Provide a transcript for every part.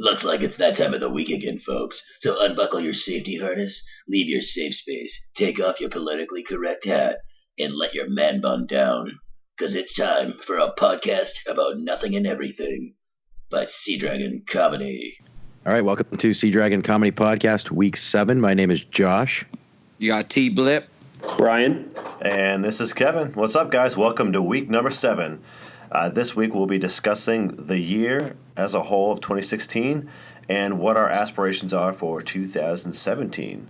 Looks like it's that time of the week again, folks. So unbuckle your safety harness, leave your safe space, take off your politically correct hat, and let your man bun down. Cause it's time for a podcast about nothing and everything by Sea Dragon Comedy. All right, welcome to Sea Dragon Comedy Podcast, Week 7. My name is Josh. You got T-Blip. Ryan. And this is Kevin. What's up, guys? Welcome to week number 7. This week we'll be discussing the year as a whole of 2016 and what our aspirations are for 2017.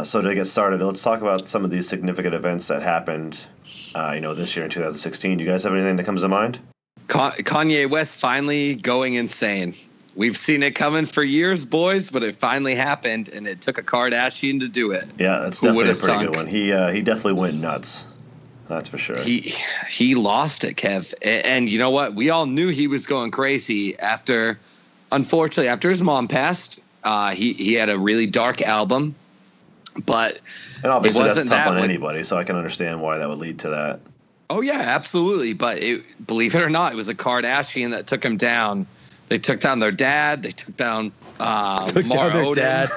So to get started, let's talk about some of these significant events that happened, this year in 2016. Do you guys have anything that comes to mind? Kanye West finally going insane. We've seen it coming for years, boys, but it finally happened, and it took a Kardashian to do it. Yeah, that's definitely a pretty good one. He definitely went nuts. That's for sure. He lost it, Kev. And you know what? We all knew he was going crazy unfortunately, after his mom passed. He had a really dark album, but and obviously it that's wasn't tough on anybody, so I can understand why that would lead to that. Oh, yeah, absolutely. But believe it or not, it was a Kardashian that took him down. They took down their dad. They took down Mara Odin. Dad.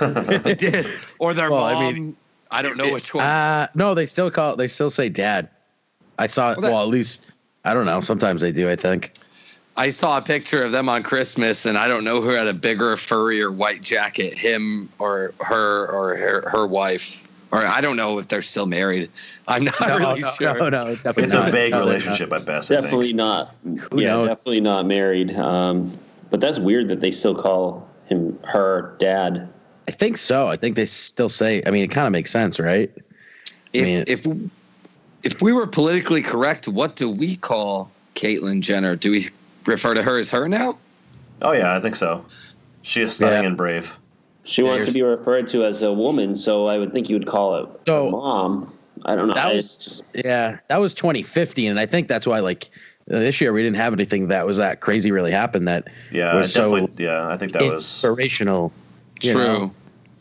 They did. Or their mom. I don't know which one. No, they still say dad. I saw at least, I don't know. Sometimes they do, I think. I saw a picture of them on Christmas, and I don't know who had a bigger, furrier white jacket, him or her wife. Or I don't know if they're still married. I'm not really sure. No, definitely it's not. A vague relationship at best. Definitely not. Definitely not married. But that's weird that they still call him her dad. I think so. I think they still say. I mean, it kind of makes sense, right? If we were politically correct, what do we call Caitlyn Jenner? Do we refer to her as her now? Oh yeah, I think so. She is stunning and brave. She wants to be referred to as a woman, so I would think you would call it her mom. I don't know. That was 2015, and I think that's why this year we didn't have anything that was that crazy really happened. That was I think that was inspirational. True.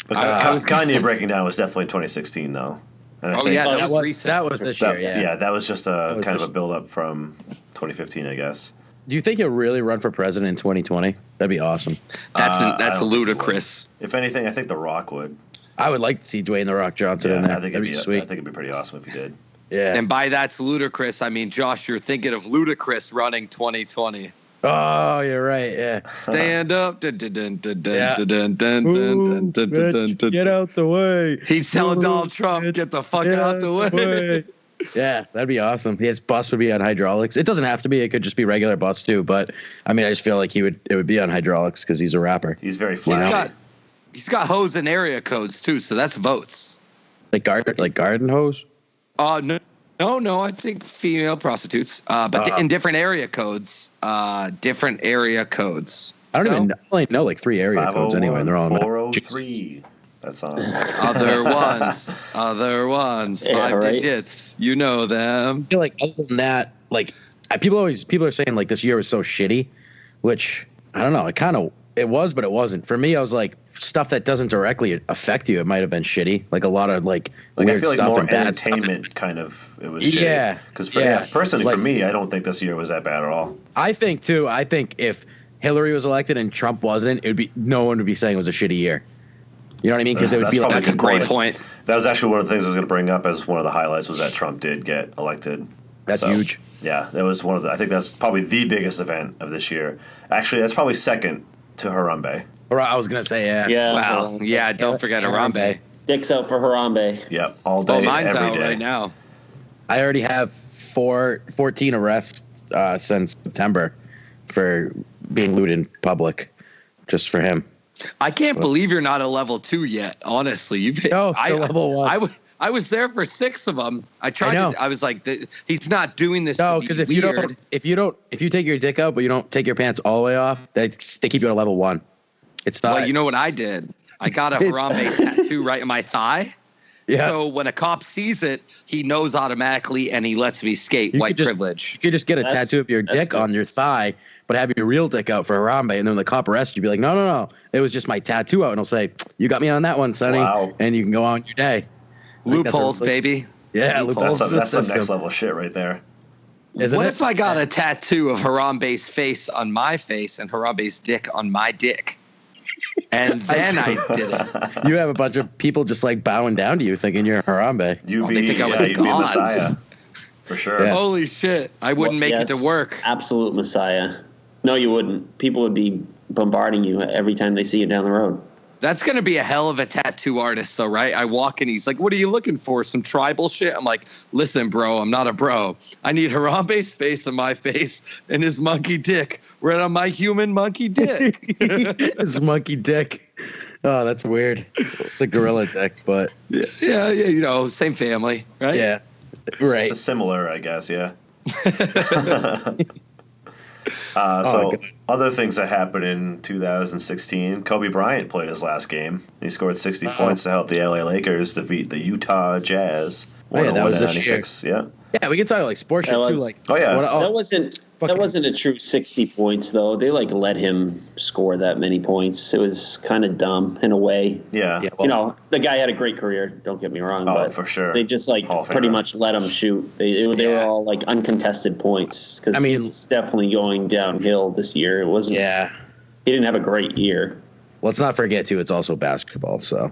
But Kanye breaking down was definitely 2016 though. And that was recent. That was this year. Yeah, that was just a kind of a build up from 2015, I guess. Do you think he'll really run for president in 2020? That'd be awesome. That's ludicrous. If anything, I think The Rock would. I would like to see Dwayne The Rock Johnson in there. I think it'd be sweet. I think it'd be pretty awesome if he did. Yeah. And by that's ludicrous, I mean, Josh, you're thinking of Ludacris running 2020. Oh, you're right. Yeah. Stand up. Get out the way. He's telling Donald Trump, get the fuck out the way. Yeah, that'd be awesome. His bus would be on hydraulics. It doesn't have to be. It could just be regular bus too. But I mean, I just feel like it would be on hydraulics because he's a rapper. He's very flashy. He's got hose and area codes too, so that's votes. Like garden hose. No. I think female prostitutes, but in different area codes. I don't even know like 3 area codes anyway. And they're all 403. That's on. Other ones. 5 digits. You know them. I feel like other than that, people are saying like this year was so shitty, which I don't know. It was, but it wasn't. For me, I was like stuff that doesn't directly affect you. It might have been shitty. Like a lot of weird I feel like stuff more and bad entertainment stuff. Kind of. It was shitty. Because personally, for me, I don't think this year was that bad at all. I think too. I think if Hillary was elected and Trump wasn't, no one would be saying it was a shitty year. You know what I mean? Because it would be that's a great point. That was actually one of the things I was going to bring up as one of the highlights was that Trump did get elected. That's huge. Yeah, that was I think that's probably the biggest event of this year. Actually, that's probably second to Harambe. Or I was going to say, yeah. Yeah. Wow. Yeah, don't forget Harambe. Dick's out for Harambe. Yep, all day, mine's every out day. right now. I already have 14 arrests since September for being lewd in public, just for him. I can't believe you're not a level 2 yet. Honestly, level 1. I was there for 6 of them. I was like, he's not doing this. No, because if you take your dick out but you don't take your pants all the way off, they keep you at a level 1. It's not. Well, you know what I did? I got a Harambe tattoo right in my thigh. Yeah. So when a cop sees it, he knows automatically, and he lets me skate. Privilege. You could just get a tattoo of your dick on your thigh, but have your real dick out for Harambe, and then when the cop arrests you, be like, no, it was just my tattoo out, and he'll say, you got me on that one, Sonny, and you can go on your day. Loopholes, baby. Yeah, loopholes. That's some next level shit right there. Isn't what it? if I got a tattoo of Harambe's face on my face and Harambe's dick on my dick? And then I did it. You have a bunch of people just like bowing down to you thinking you're Harambe. They think I was a you'd be a god. messiah. For sure. Yeah. Holy shit. I wouldn't make it to work. Absolute messiah. No, you wouldn't. People would be bombarding you every time they see you down the road. That's going to be a hell of a tattoo artist, though, right? I walk in, he's like, what are you looking for? Some tribal shit? I'm like, listen, bro, I'm not a bro. I need Harambe's face on my face and his monkey dick right on my human monkey dick. His monkey dick. Oh, that's weird. The gorilla dick, but. Yeah, you know, same family, right? Yeah. Right. It's similar, I guess, yeah. God. Other things that happened in 2016, Kobe Bryant played his last game. He scored 60 points to help the LA Lakers defeat the Utah Jazz. Oh, yeah, that was this 96. Yeah. Yeah, we can talk like sports shit too. Like, oh yeah, that wasn't a true 60 points though. They like let him score that many points. It was kind of dumb in a way. Yeah. well, You know, the guy had a great career. Don't get me wrong. But for sure. They just like pretty much let him shoot. They were all like uncontested points because he's definitely going downhill this year. It wasn't. Yeah. He didn't have a great year. Let's not forget too. It's also basketball, so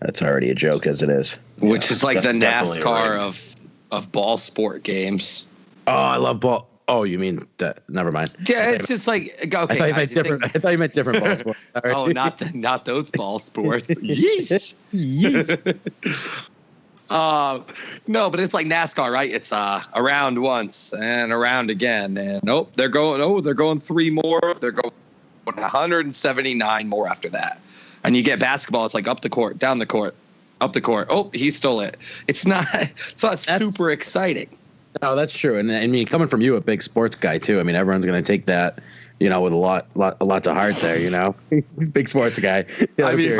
that's already a joke as it is. Which is like the definitely NASCAR of ball sport games. Oh, I love ball. Oh, you mean that? Never mind. Yeah, it's just like, okay. I thought you meant different ball sports. Sorry. Oh, not those ball sports. Yeesh. No, but it's like NASCAR, right? It's around once and around again, and they're going 3 more. They're going 179 more after that. And you get basketball, it's like up the court, down the court, up the court. Oh, he stole it. It's not super exciting. No, that's true. And I mean, coming from you, a big sports guy too. I mean, everyone's going to take that, you know, with a lot to heart there. You know, big sports guy. I mean,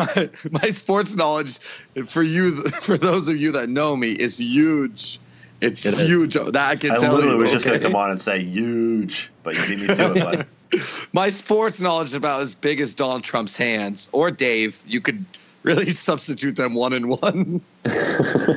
my sports knowledge for those of you that know me is huge. It's huge. That I can tell you. I literally was just going to come on and say huge, but you beat me to it, bud. My sports knowledge is about as big as Donald Trump's hands or Dave. You could really substitute them 1 and 1.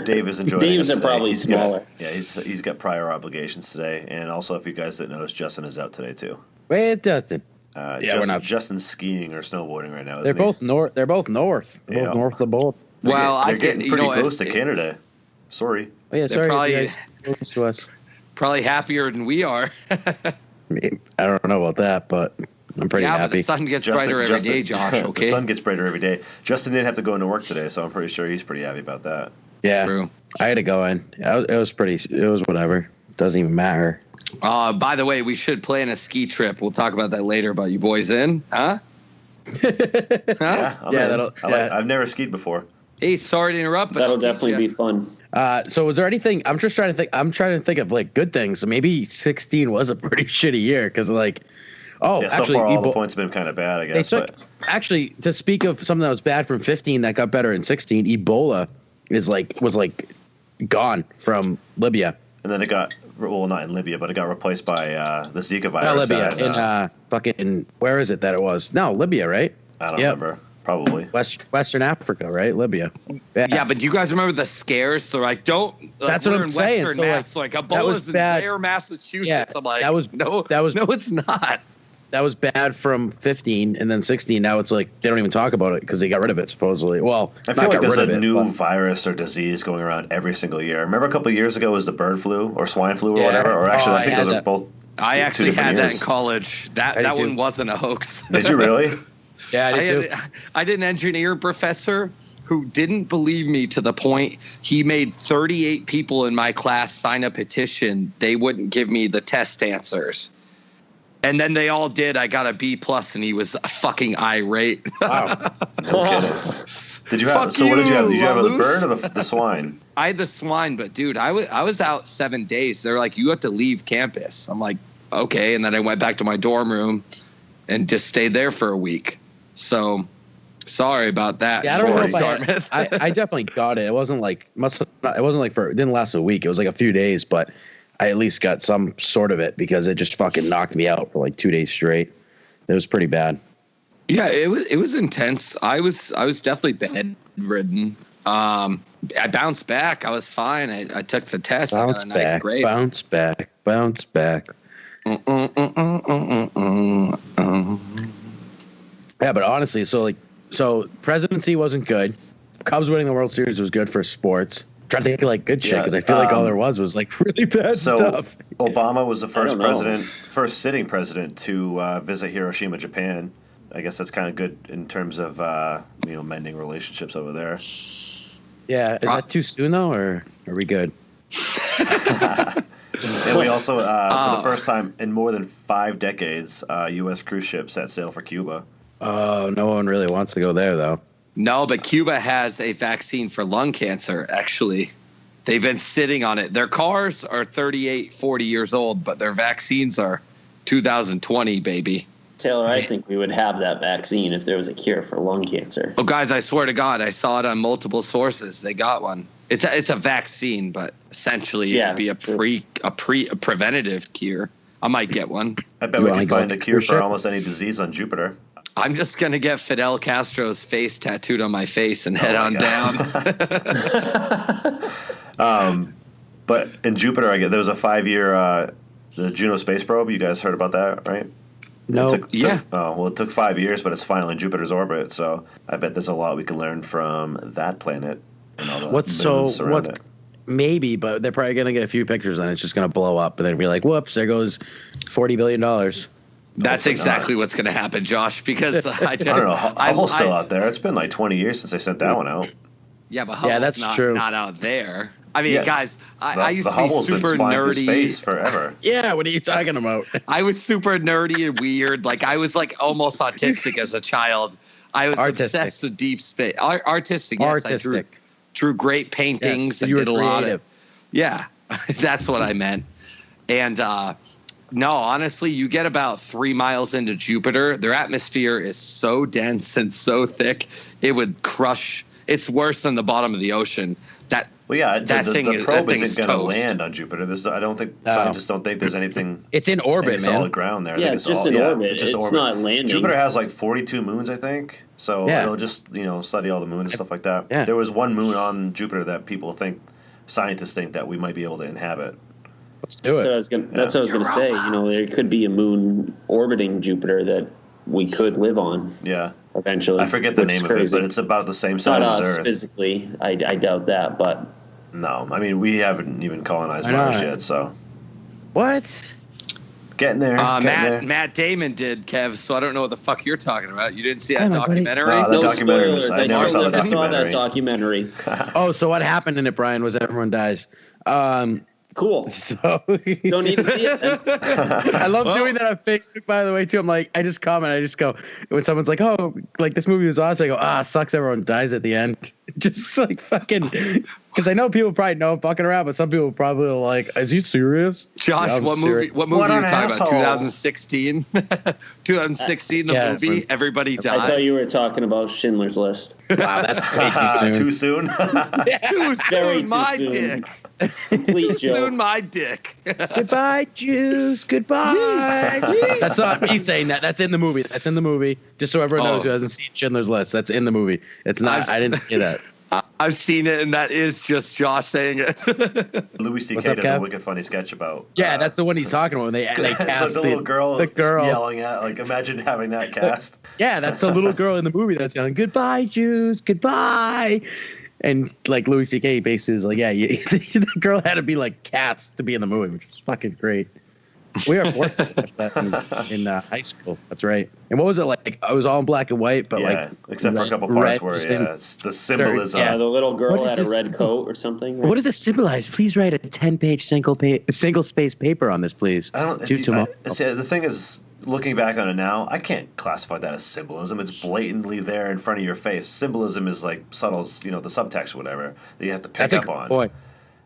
Dave is enjoying. Dave's are probably smaller. He's got prior obligations today, and also if you guys didn't notice, Justin is out today too. Wait, Justin. We're not. Justin's skiing or snowboarding right now. They're both north. They're both north. They're both north of the boat. Well, they're getting pretty close to Canada. Sorry. Oh, yeah, they're sorry. Close to us. Probably happier than we are. I don't know about that, but I'm pretty happy. But the sun gets brighter every day, Josh. Okay. The sun gets brighter every day. Justin didn't have to go into work today, so I'm pretty sure he's pretty happy about that. Yeah, true. I had to go in. It was whatever. Doesn't even matter. By the way, we should plan a ski trip. We'll talk about that later. About you boys in, huh? Yeah, I've never skied before. Hey, sorry to interrupt, but that'll definitely be fun. So was there anything? I'm just trying to think of like good things. So maybe 16 was a pretty shitty year because like, so actually, far all the points have been kind of bad, I guess. Actually, to speak of something that was bad from 15 that got better in 16, Ebola was gone from Libya. And then it got not in Libya, but it got replaced by the Zika virus. Not Libya, fucking where is it that it was? No, Libya, right? I don't remember. Probably Western Africa, right? Libya. Yeah, but do you guys remember the scares? They're like, don't. That's what I'm saying. So like Ebola's in Blair, Massachusetts. Yeah, I'm like, no, it's not. That was bad from 15, and then 16. Now it's like they don't even talk about it because they got rid of it supposedly. Well, I feel like there's a new virus or disease going around every single year. Remember a couple of years ago was the bird flu or swine flu or whatever. Or actually, I think those are both. I actually had that in college. That one wasn't a hoax. Did you really? Yeah, I did too. I had an engineer professor who didn't believe me to the point he made 38 people in my class sign a petition. They wouldn't give me the test answers. And then they all did. I got a B+, and he was fucking irate. Wow. No kidding. Did you have? So what did you have? Did you have the bird or the swine? I had the swine, but dude, I was out 7 days. They're like, you have to leave campus. I'm like, okay. And then I went back to my dorm room and just stayed there for a week. So sorry about that. Yeah, I don't know if I definitely got it. It wasn't like it didn't last a week. It was like a few days, but I at least got some sort of it because it just fucking knocked me out for like 2 days straight. It was pretty bad. Yeah, it was intense. I was definitely bedridden. I bounced back. I was fine. I took the test. I got a nice grade. Bounce back. Yeah, but honestly, so presidency wasn't good. Cubs winning the World Series was good for sports. Trying to think of like good shit because I feel like all there was like really bad stuff. Obama was the first sitting president to visit Hiroshima, Japan. I guess that's kind of good in terms of mending relationships over there. Yeah, is that too soon though, or are we good? And we also, for the first time in more than 5 decades, U.S. cruise ships set sail for Cuba. Oh, no one really wants to go there though. No, but Cuba has a vaccine for lung cancer, actually. They've been sitting on it. Their cars are 38, 40 years old, but their vaccines are 2020, baby. Taylor, I think we would have that vaccine if there was a cure for lung cancer. Oh, guys, I swear to God, I saw it on multiple sources. They got one. It's a vaccine, but essentially it would be a preventative cure. I might get one. I bet we can find a cure for almost any disease on Jupiter. I'm just going to get Fidel Castro's face tattooed on my face and head on down. But in Jupiter, there was a 5-year the Juno space probe. You guys heard about that, right? No. It took 5 years, but it's finally in Jupiter's orbit. So I bet there's a lot we can learn from that planet and all the moons around it. Maybe, but they're probably going to get a few pictures and it's just going to blow up and then be like, whoops, there goes $40 billion. That's exactly what's going to happen, Josh, because I don't know. Hubble's still out there. It's been like 20 years since they sent that one out. Yeah, but Hubble's not out there. I mean, guys, I used to be super nerdy. Space forever. Yeah, what are you talking about? I was super nerdy and weird. Like I was like almost autistic as a child. I was obsessed with deep space. Artistic, yes. I drew great paintings. Yes, I did a lot of. Yeah, that's what I meant. And no, honestly, you get about 3 miles into Jupiter. Their atmosphere is so dense and so thick, it would crush. It's worse than the bottom of the ocean. The probe isn't going to land on Jupiter. Scientists don't think there's anything. It's in orbit, man. Solid ground there. Yeah, it's just in orbit. It's not landing. Jupiter has like 42 moons, I think. So it'll just study all the moons and stuff like that. Yeah. There was one moon on Jupiter that scientists think that we might be able to inhabit. Let's do it. That's what I was going to say. There could be a moon orbiting Jupiter that we could live on. Yeah. Eventually. I forget the name of it, but it's about the same size as Earth. Physically, I doubt that, but. No, I mean, we haven't even colonized Mars yet, so. What? Getting there. Matt Damon did, Kev, so I don't know what the fuck you're talking about. You didn't see that documentary? No documentary. I never saw the documentary. That documentary. Oh, so what happened in it, Brian, was everyone dies. Cool. So don't need to see it then. I love doing that on Facebook, by the way, too. I'm like, I just comment. I just go, when someone's like, oh, like this movie was awesome, I go, sucks everyone dies at the end. Just like fucking, because I know people probably know I'm fucking around, but some people probably are like, is he serious? Josh, what movie are you talking about? 2016? 2016, the movie, everybody dies. I thought you were talking about Schindler's List. Wow, that's way too soon. Too soon, my dick. Complete joke. Soon my dick. Goodbye, Jews. Goodbye. That's not me saying that. That's in the movie. Just so everyone knows who hasn't seen Schindler's List. That's in the movie. It's not. I didn't say that. I've seen it, and that is just Josh saying it. Louis C.K. does a wicked funny sketch about. Yeah, that's the one he's talking about. When they cast the little girl yelling at. Like, imagine having that cast. Yeah, that's the little girl in the movie that's yelling, "Goodbye, Jews. Goodbye." And like Louis C.K. basically is like, the girl had to be like cast to be in the movie, which was fucking great. We are fortunate to watch that in high school. That's right. And what was it like? It was all in black and white, but except for a couple parts where it's the symbolism. Yeah, the little girl had a red coat or something. Right? What does it symbolize? Please write a 10-page single space paper on this, please. The thing is, looking back on it now, I can't classify that as symbolism. It's blatantly there in front of your face. Symbolism is like subtle, the subtext or whatever that you have to pick up on. Boy.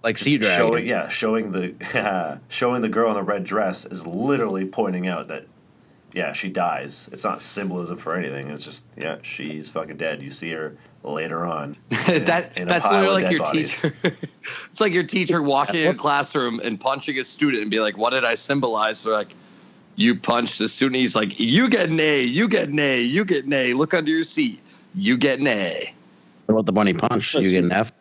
Like Sea Dragon. Showing the girl in the red dress is literally pointing out that, she dies. It's not symbolism for anything. It's just, she's fucking dead. You see her later on. That's literally like your teacher. It's like your teacher walking in a classroom and punching a student and be like, "What did I symbolize?" They're like, "You punched the student." He's like, "You get an A. You get an A. You get an A. Look under your seat. You get an A." What about the bunny punch? You get an F.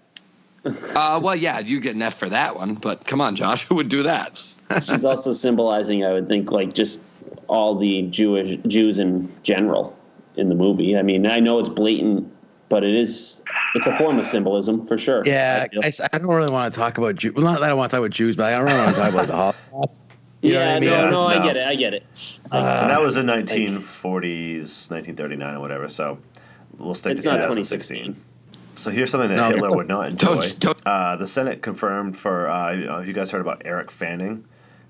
Well, yeah, you get an F for that one, but come on, Josh, who would do that? She's also symbolizing, I would think, like just all the Jews in general in the movie. I mean, I know it's blatant, but it's a form of symbolism for sure. Yeah, I don't really want to talk about Jews. Well, not that I don't want to talk about Jews, but I don't really want to talk about the Holocaust. Yeah, no, No. I get it. And that was in 1940s, 1939 or whatever. So we'll stick to It's not 2016. So here's something that Hitler would not enjoy. The Senate confirmed for, I don't know if you guys heard about Eric Fanning,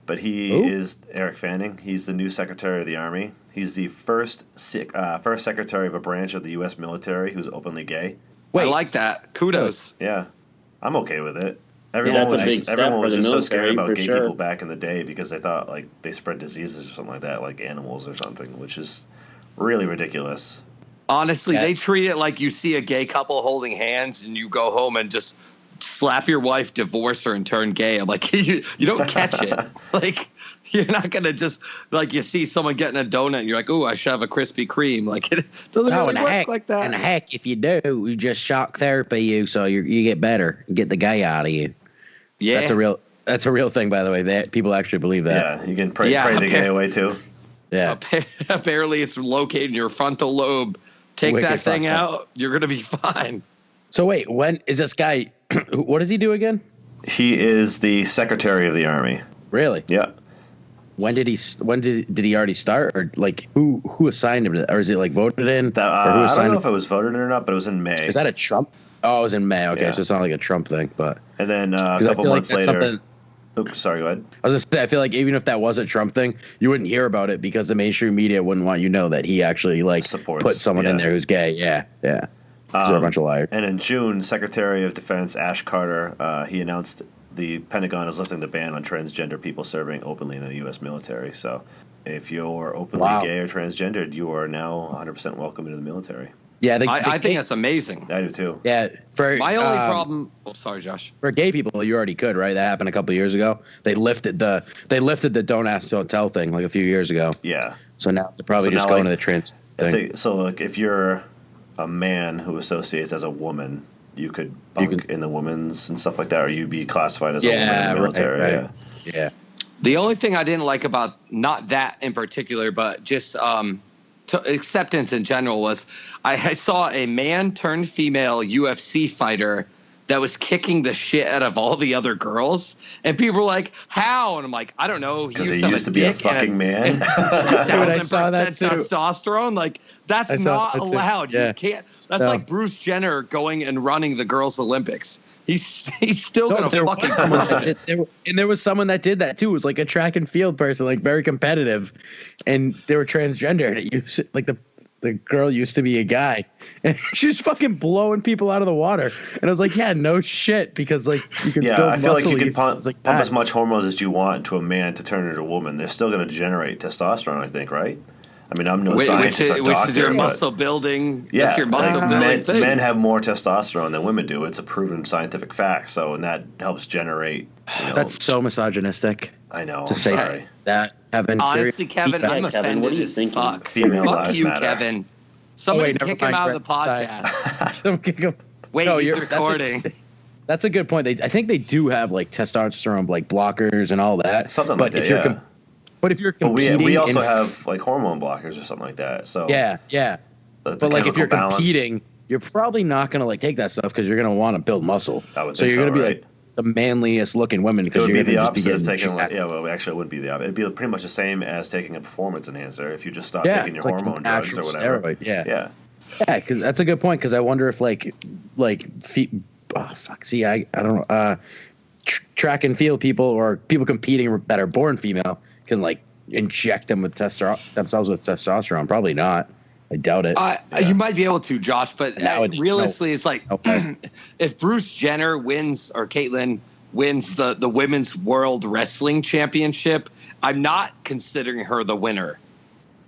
but he is Eric Fanning. He's the new Secretary of the Army. He's the first secretary of a branch of the U.S. military who's openly gay. I like that. Kudos. Yeah, I'm okay with it. That's a big step Everyone for was the just so military, scared about for gay sure. people back in the day because they thought like they spread diseases or something like that, like animals or something, which is really ridiculous. Honestly, they treat it like you see a gay couple holding hands and you go home and just slap your wife, divorce her, and turn gay. I'm like, you don't catch it. Like, you're not going to just, like, you see someone getting a donut and you're like, oh, I should have a Krispy Kreme. Like, it doesn't really work like that. And heck, if you do, you just shock therapy you so you get better, get the gay out of you. Yeah. That's a real thing, by the way. That people actually believe that. Yeah, you can pray the gay away too. Yeah. Apparently, it's located in your frontal lobe. Take Wicked that thing fucked up. out, you're going to be fine. So wait, when is this guy? What does he do again? He is the Secretary of the Army. Really? Yeah. When did he already start, or like who assigned him to that? Or is it like voted in? I don't know if it was voted in or not, but it was in May. Is that a Trump? Oh, it was in May. Okay, Yeah. so it's not like a Trump thing, but And then a couple months later. Oops, sorry, go ahead. I was gonna say, I feel like even if that was a Trump thing, you wouldn't hear about it because the mainstream media wouldn't want you to know that he actually like Supports, put someone in there who's gay. Yeah. They're a bunch of liars. And in June, Secretary of Defense Ash Carter, he announced the Pentagon is lifting the ban on transgender people serving openly in the U.S. military. So if you're openly gay or transgendered, you are now 100% welcome into the military. Yeah, I think that's amazing. I do too. Yeah, for My only problem. Oh, sorry, Josh. For gay people, you already could, right? That happened a couple of years ago. They lifted the don't ask, don't tell thing like a few years ago. Yeah. So now they're probably just going to the trans thing. If you're a man who associates as a woman, you could bunk in the women's and stuff like that, or you'd be classified as a woman in the military. Right. Yeah. The only thing I didn't like about not that in particular, but just acceptance in general was I saw a man turned female UFC fighter that was kicking the shit out of all the other girls, and people were like, "How?" And I'm like, "I don't know." Because he used to be a fucking man. Dude, I saw that too. Testosterone, like that's not allowed. Yeah. You can't. That's like Bruce Jenner going and running the girls' Olympics. He's still gonna fucking crush it. And there was someone that did that too. It was like a track and field person, like very competitive, and they were transgender. And it used like the girl used to be a guy, and she was fucking blowing people out of the water. And I was like, yeah, no shit, because like you can build I feel like you muscle, can pump as much hormones as you want to a man to turn into a woman. They're still going to generate testosterone, I think, right? I mean, I'm no scientist, which is your muscle building. Yeah, that's your muscle building thing. Men have more testosterone than women do. It's a proven scientific fact. So, and that helps generate. That's so misogynistic. I know. To say sorry. that, Kevin. Honestly, Kevin, I'm offended. What are you thinking? Fuck. Female Fuck lives you, matter. Kevin. Somebody never kick him mind, out of the Brett. podcast. Someone kick him. Wait, No, he's recording. That's a good point. I think they do have like testosterone like blockers and all that. Something like that, yeah. But if you're But competing, we also have like hormone blockers or something like that. So yeah. The But like if you're chemical balance, competing, you're probably not going to like take that stuff because you're going to want to build muscle. I would So think you're going to be right? like the manliest looking women It because would you're be going the to just be opposite of getting taking. Well, actually, it wouldn't be the opposite. It'd be pretty much the same as taking a performance enhancer if you just stop taking your it's like hormone an drugs or actual whatever. steroid. Yeah, Yeah. because that's a good point. Because I wonder if I don't know. Track and field people or people competing that are born female can like inject them with themselves with testosterone. Probably not. I doubt it. You might be able to, Josh, but realistically, it's like if Bruce Jenner wins or Caitlyn wins the Women's World Wrestling Championship, I'm not considering her the winner.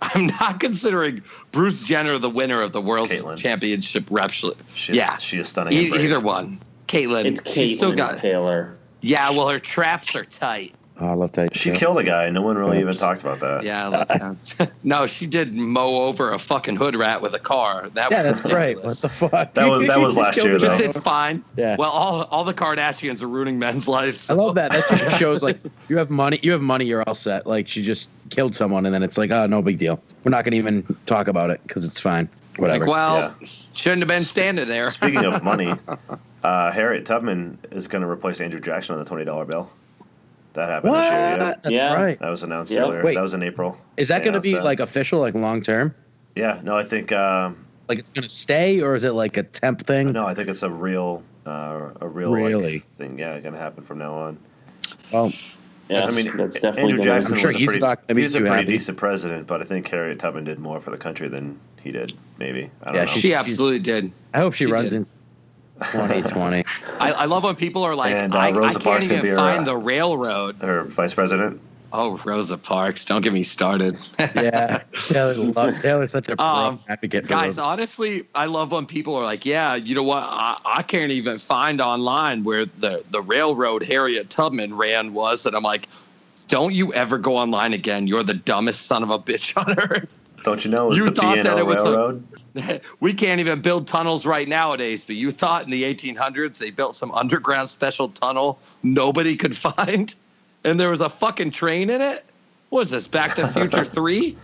I'm not considering Bruce Jenner the winner of the World Championship wrestling. She is stunning. Either one. Caitlyn. It's Caitlyn she's still got Taylor. Yeah, well, her traps are tight. Oh, I love Taylor. She killed a guy. No one really Yeah. even talked about that. Yeah, that sounds. No, she did mow over a fucking hood rat with a car. That Yeah, was that's right. ridiculous. What the fuck? That was last year, Just though. it's fine. Yeah. Well, all the Kardashians are ruining men's lives. I love that. That just shows like you have money. You have money. You're all set. Like she just killed someone, and then it's like, oh, no big deal. We're not gonna even talk about it because it's fine. Whatever. Like, well, shouldn't have been standing there. Speaking of money, Harriet Tubman is going to replace Andrew Jackson on the $20 bill. That happened What? this year. Yeah. That's Yeah. right. That was announced Yeah. earlier. Wait. That was in April. Is that They going to be announced like official, like long term? Yeah. No, I think. Like it's going to stay, or is it like a temp thing? No, I think it's a real Really? like, thing. Yeah, going to happen from now on. Well, Yeah, I mean, that's definitely Andrew gonna- Jackson I'm sure was he's not gonna be he was a too pretty happy. decent president, but I think Harriet Tubman did more for the country than he did. Maybe I don't Yeah, know. She absolutely did. I hope she She runs did. in 2020. I love when people are like, And, I Rosa can't Parks can even be her, find the railroad. Her vice president. Oh, Rosa Parks, don't get me started. Yeah, Taylor's such a pro advocate. For Guys, those. honestly, I love when people are like, yeah, you know what? I can't even find online where the railroad Harriet Tubman ran was. And I'm like, don't you ever go online again. You're the dumbest son of a bitch on earth. Don't you know it was You the thought that B&O it was a- Railroad? We can't even build tunnels right nowadays, but you thought in the 1800s they built some underground special tunnel nobody could find, and there was a fucking train in it? What is this, Back to the Future 3?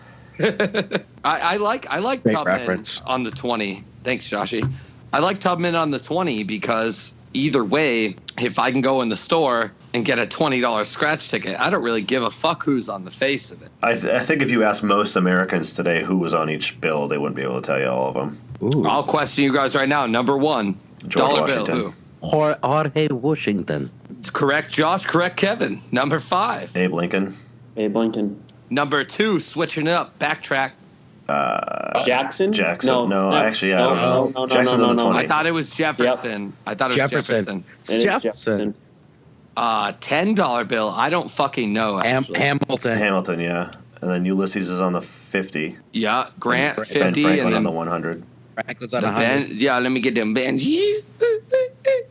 I like Great Tubman reference. on the 20. Thanks, Joshy. I like Tubman on the 20 because either way, if I can go in the store and get a $20 scratch ticket, I don't really give a fuck who's on the face of it. I think if you ask most Americans today who was on each bill, they wouldn't be able to tell you all of them. Ooh. I'll question you guys right now. Number one, George dollar Washington. bill. Who? Jorge Washington. Correct, Josh. Correct, Kevin. Number 5. Abe Lincoln. Abe Lincoln. Number 2, switching it up. Backtrack. Jackson? Jackson. No, actually, I don't know. No, Jackson's on the 20. I thought it was Jefferson. I thought it was Jefferson. It's It is Jefferson. $10 bill. I don't fucking know. Actually. Hamilton. Hamilton, yeah. And then Ulysses is on the 50. Yeah, Grant Ben 50, Ben and Franklin then on the 100. Franklin's on the 100. yeah. Let me get them Benjis.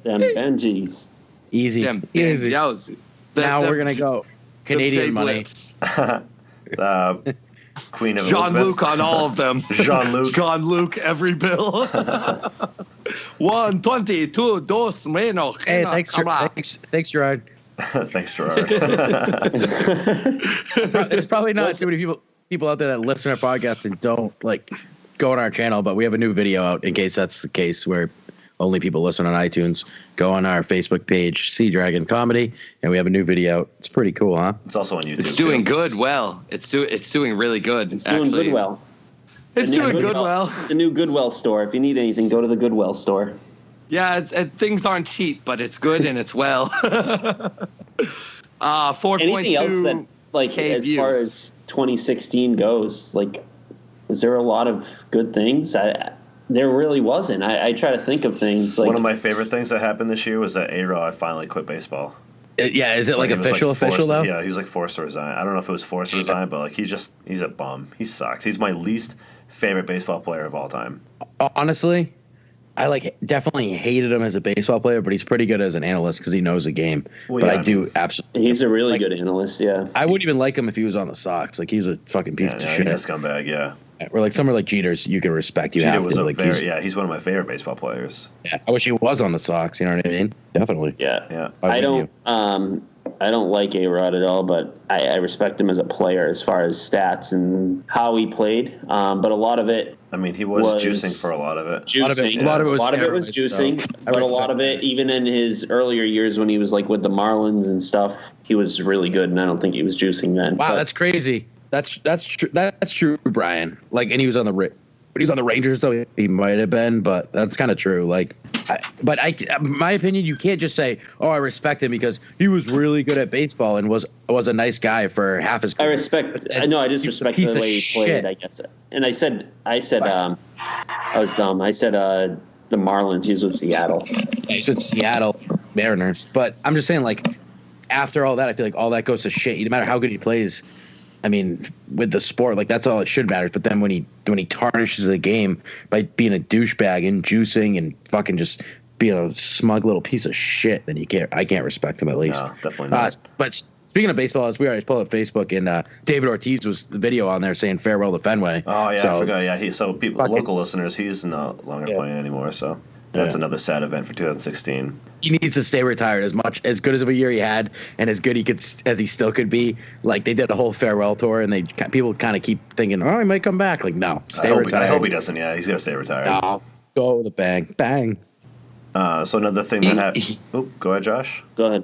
Them Benjis. Easy. Them Easy. Benjos. Now we're going to go Canadian money. Queen of Jean Elizabeth. Luc on all of them. Jean-Luc. Jean Luc every bill. 1, 20, 2, dos, menos. Hey, thanks, Gerard. Thanks, Gerard. There's probably not too many people out there that listen to our podcast and don't like go on our channel, but we have a new video out in case that's the case where only people listen on iTunes. Go on our Facebook page, Sea Dragon Comedy, and we have a new video out. It's pretty cool, huh? It's also on YouTube. It's doing too. good. Well, it's doing really good. It's doing good well. It's The new doing good well. The new Goodwill store. If you need anything, go to the Goodwill store. Yeah, things aren't cheap, but it's good and it's well. 4.2. Anything else that, like, K as views. far as 2016 goes, like, was there a lot of good things? There really wasn't. I try to think of things like One of my favorite things that happened this year was that A-Rod finally quit baseball. Yeah, is it like he was, official forced- though? Yeah, he was like forced to resign. I don't know if it was forced to resign, but like he's a bum. He sucks. He's my least favorite baseball player of all time. Honestly, I definitely hated him as a baseball player, but he's pretty good as an analyst because he knows the game. Well, but yeah, I do absolutely. he's a really good analyst. Yeah, I wouldn't even like him if he was on the Sox. Like he's a fucking piece Yeah, of no, shit. he's a scumbag. Yeah, Or like somewhere like Jeter's, you can respect. You Jeter have was to. a Like, he's one of my favorite baseball players. yeah, I wish he was on the Sox. You know what I mean? Definitely. yeah. Yeah. I don't like A-Rod at all, but I respect him as a player as far as stats and how he played. But a lot of it I mean, he was Was- juicing for a lot of it. juicing. A lot of it was steroids, juicing, so I but a respect lot of it, that. even in his earlier years when he was like with the Marlins and stuff, he was really good, and I don't think he was juicing then. Wow, But that's crazy. That's true. That's true, Brian. Like, and he was on the Rangers though. He might have been, but that's kind of true. Like, my opinion, you can't just say, "Oh, I respect him because he was really good at baseball and was a nice guy for half his I career." respect. And No, I just he's a respect piece the of way he shit. played. I guess. And I said, I was dumb. I said the Marlins. He was with Seattle. He's with Seattle Mariners, but I'm just saying, like, after all that, I feel like all that goes to shit. No matter how good he plays, I mean, with the sport, like that's all it should matter. But then when he tarnishes the game by being a douchebag and juicing and fucking just being a smug little piece of shit, then I can't respect him at least. No, definitely not. But Speaking of baseball, as we already pulled up Facebook, and David Ortiz was the video on there saying farewell to Fenway. Oh yeah, So, I forgot. Yeah, local listeners, he's no longer playing anymore. So that's another sad event for 2016. he needs to stay retired. As good as of a year he had, and as good as he still could be. Like, they did a whole farewell tour, and people kind of keep thinking, oh, he might come back. Like, no, stay retired. I hope he doesn't. Yeah, he's gonna stay retired. No, go with a bang, bang. So another thing that happened. Go ahead, Josh. Go ahead.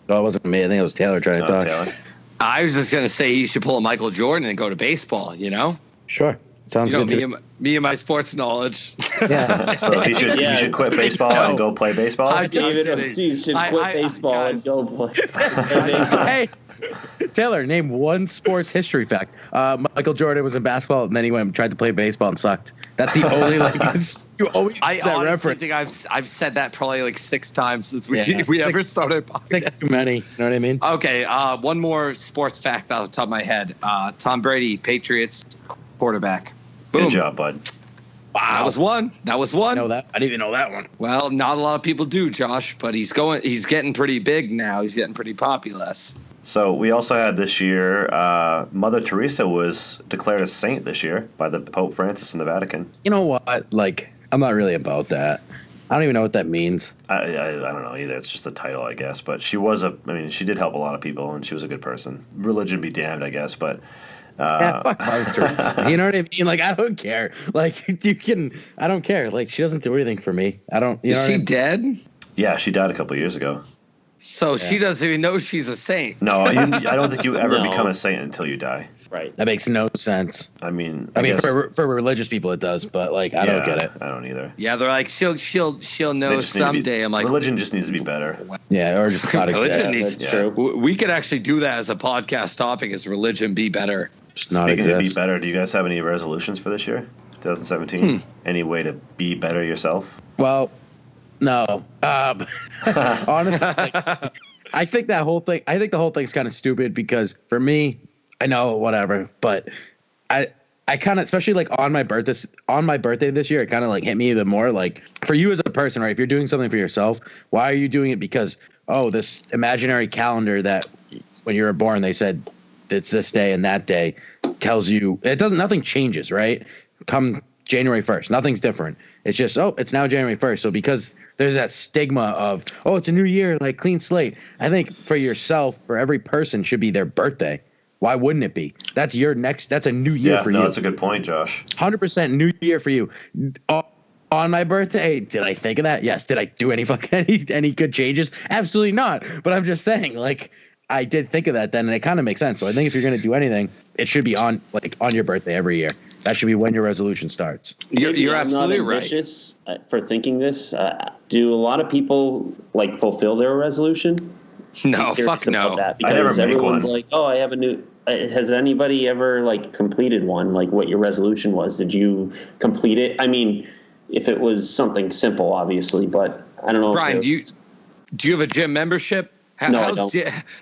No, it wasn't me. I think it was Taylor trying to talk. Taylor. I was just gonna say he should pull a Michael Jordan and go to baseball. You know, Sure, sounds good. Me and my sports knowledge. Yeah. So he should quit baseball and go play baseball. David Ortiz should quit baseball and go play baseball. Hey, Taylor, name one sports history fact. Michael Jordan was in basketball, and then he went and tried to play baseball and sucked. That's the only you always I use that honestly reference. think I've said that probably like 6 times since we Yeah, ever started. Six too many. You know what I mean? Okay, one more sports fact off the top of my head. Tom Brady, Patriots quarterback. Boom. Good job, bud. Wow, That was one. I know that. I didn't even know that one. Well, not a lot of people do, Josh, but he's getting pretty big now. He's getting pretty populous. So we also had this year, Mother Teresa was declared a saint this year by the Pope Francis in the Vatican. You know what? Like, I'm not really about that. I don't even know what that means. I don't know either. It's just a title, I guess. But she did help a lot of people, and she was a good person. Religion be damned, I guess. But Yeah, fuck Mother Teresa. You know what I mean? Like, I don't care. Like, I don't care. Like, she doesn't do anything for me. I don't. Is she dead? Yeah, she died a couple of years ago. So she doesn't even know she's a saint. No, I don't think you ever No. become a saint until you die. Right. That makes no sense. I mean, I mean, guess- for religious people it does, but like I don't get it. I don't either. Yeah, they're like she'll know They just need to be- someday. I'm like, religion just needs to be better. Yeah, or just not Religion exist. needs- That's true. we could actually do that as a podcast topic. Is religion be better? Just not Speaking of be exist. better, do you guys have any resolutions for this year, 2017? Any way to be better yourself? Well, no. Honestly, like, I think the whole thing's kind of stupid because for me, I know whatever, but I kind of, especially like on my birthday this year, it kind of like hit me even more. Like, for you as a person, right? If you're doing something for yourself, why are you doing it? Because this imaginary calendar that when you were born they said it's this day and that day tells you nothing changes, right? Come January 1st, nothing's different. It's just it's now January 1st. So because there's that stigma of it's a new year, like clean slate. I think for yourself, for every person, should be their birthday. Why wouldn't it be? That's a new year for you. That's a good point, Josh. 100% new year for you. On my birthday, did I think of that? Yes. Did I do any good changes? Absolutely not. But I'm just saying, like, I did think of that then, and it kind of makes sense. So I think if you're going to do anything, it should be on your birthday every year. That should be when your resolution starts. You're I'm absolutely not right. ambitious for thinking this. Do a lot of people like fulfill their resolution? No, I'm curious fuck no. about that, I never because make everyone's one. like, I have a new. Has anybody ever like completed one? Like, what your resolution was? Did you complete it? I mean, if it was something simple, obviously, but I don't know. Brian, do you have a gym membership? No, I don't.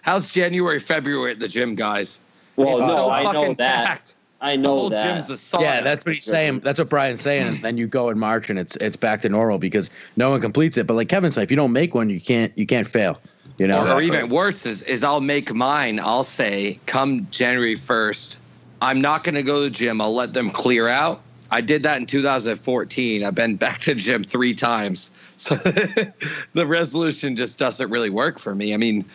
How's January, February at the gym, guys? Well, It's no, so I know fucking that. packed. I The know whole that. gym's a sauna. Yeah, that's what he's saying. That's what Brian's saying. And then you go in March and it's back to normal because no one completes it. But like Kevin said, if you don't make one, you can't fail. You know? Or even worse is I'll make mine. I'll say, come January 1st, I'm not going to go to the gym. I'll let them clear out. I did that in 2014. I've been back to the gym 3 times. So the resolution just doesn't really work for me. I mean,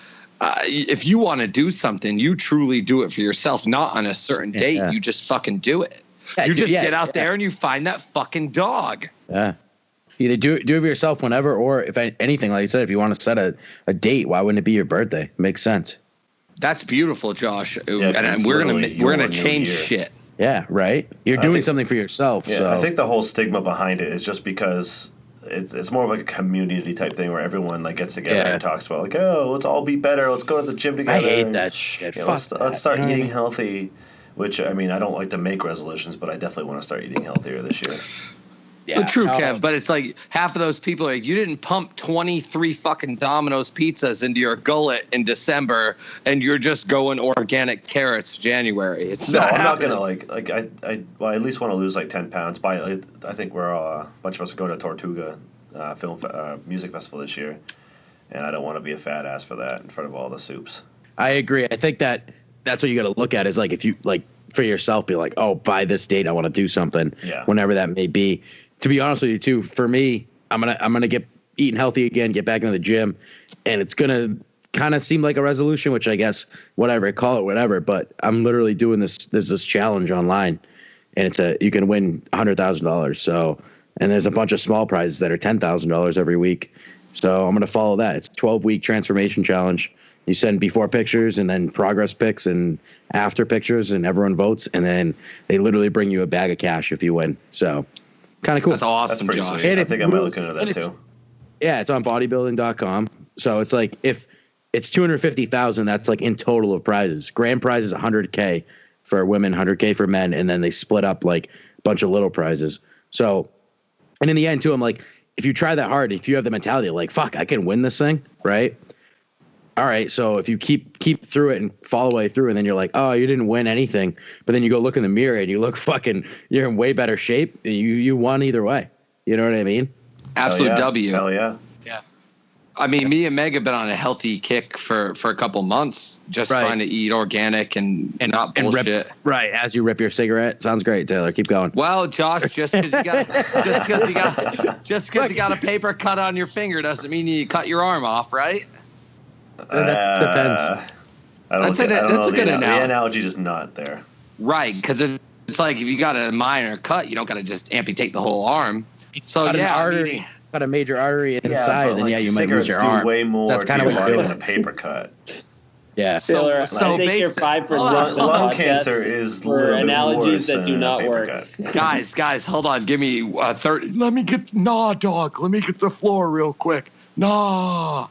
if you want to do something, you truly do it for yourself, not on a certain date. Yeah. You just fucking do it. Yeah, You just yeah, get out yeah. there and you find that fucking dog. Yeah. Either do it for yourself whenever, or if anything, like you said, if you want to set a date, why wouldn't it be your birthday? Makes sense. That's beautiful, Josh. 'cause And it's we're literally gonna your new change year. shit. Yeah, right. You're I doing think- something for yourself. Yeah, so I think the whole stigma behind it is just because it's more of like a community type thing where everyone like gets together Yeah. and talks about like, let's all be better. Let's go to the gym together. I hate and, that shit. yeah, Fuck let's that. start You know what I eating mean? healthy. Which I mean, I don't like to make resolutions, but I definitely want to start eating healthier this year. Yeah, True, no, Kev, but it's like half of those people are like, you didn't pump 23 fucking Domino's pizzas into your gullet in December, and you're just going organic carrots January. It's No, not I'm not happening. gonna I at least want to lose like 10 pounds. I think we're a bunch of us are going to Tortuga music festival this year, and I don't want to be a fat ass for that in front of all the soups. I agree. I think that's what you got to look at is like if you like for yourself, be like, oh, by this date, I want to do something. Yeah. Whenever that may be. To be honest with you, too, for me, I'm gonna get eating healthy again, get back into the gym, and it's gonna kind of seem like a resolution, which I guess whatever, call it whatever. But I'm literally doing this. There's this challenge online, and you can win $100,000. So, and there's a bunch of small prizes that are $10,000 every week. So I'm gonna follow that. It's a 12-week transformation challenge. You send before pictures and then progress pics and after pictures, and everyone votes, and then they literally bring you a bag of cash if you win. So kind of cool. That's awesome, That's pretty Josh. sweet. I think I might look into that too. Yeah, it's on bodybuilding.com. So it's like if it's 250,000, that's like in total of prizes. Grand prize is 100K for women, 100K for men, and then they split up like a bunch of little prizes. So, and in the end too, I'm like, if you try that hard, if you have the mentality of like, fuck, I can win this thing, right? All right, so if you keep through it and follow way through, and then you're like, oh, you didn't win anything, but then you go look in the mirror and you look you're in way better shape. You won either way. You know what I mean? Absolute Hell yeah. W. Hell yeah. Yeah. I mean, me and Meg have been on a healthy kick for a couple months, just Right. trying to eat organic and not And bullshit. right, as you rip your cigarette. Sounds great, Taylor. Keep going. Well, Josh, just because you got a paper cut on your finger doesn't mean you cut your arm off, right? That depends. I don't That's a good the analogy. analogy is not there. Right, because it's like if you got a minor cut, you don't got to just amputate the whole arm. So Got an yeah, artery, got a major artery inside, but, then you might lose your arm. Way more That's to kind of your what body you're than a doing. paper cut. Yeah. Taylor, So I think you're basic- 5% Lung cancer is a for little bit analogies worse that do than a not paper work. cut. guys, hold on. Give me 30. Let me get the floor real quick. Nah.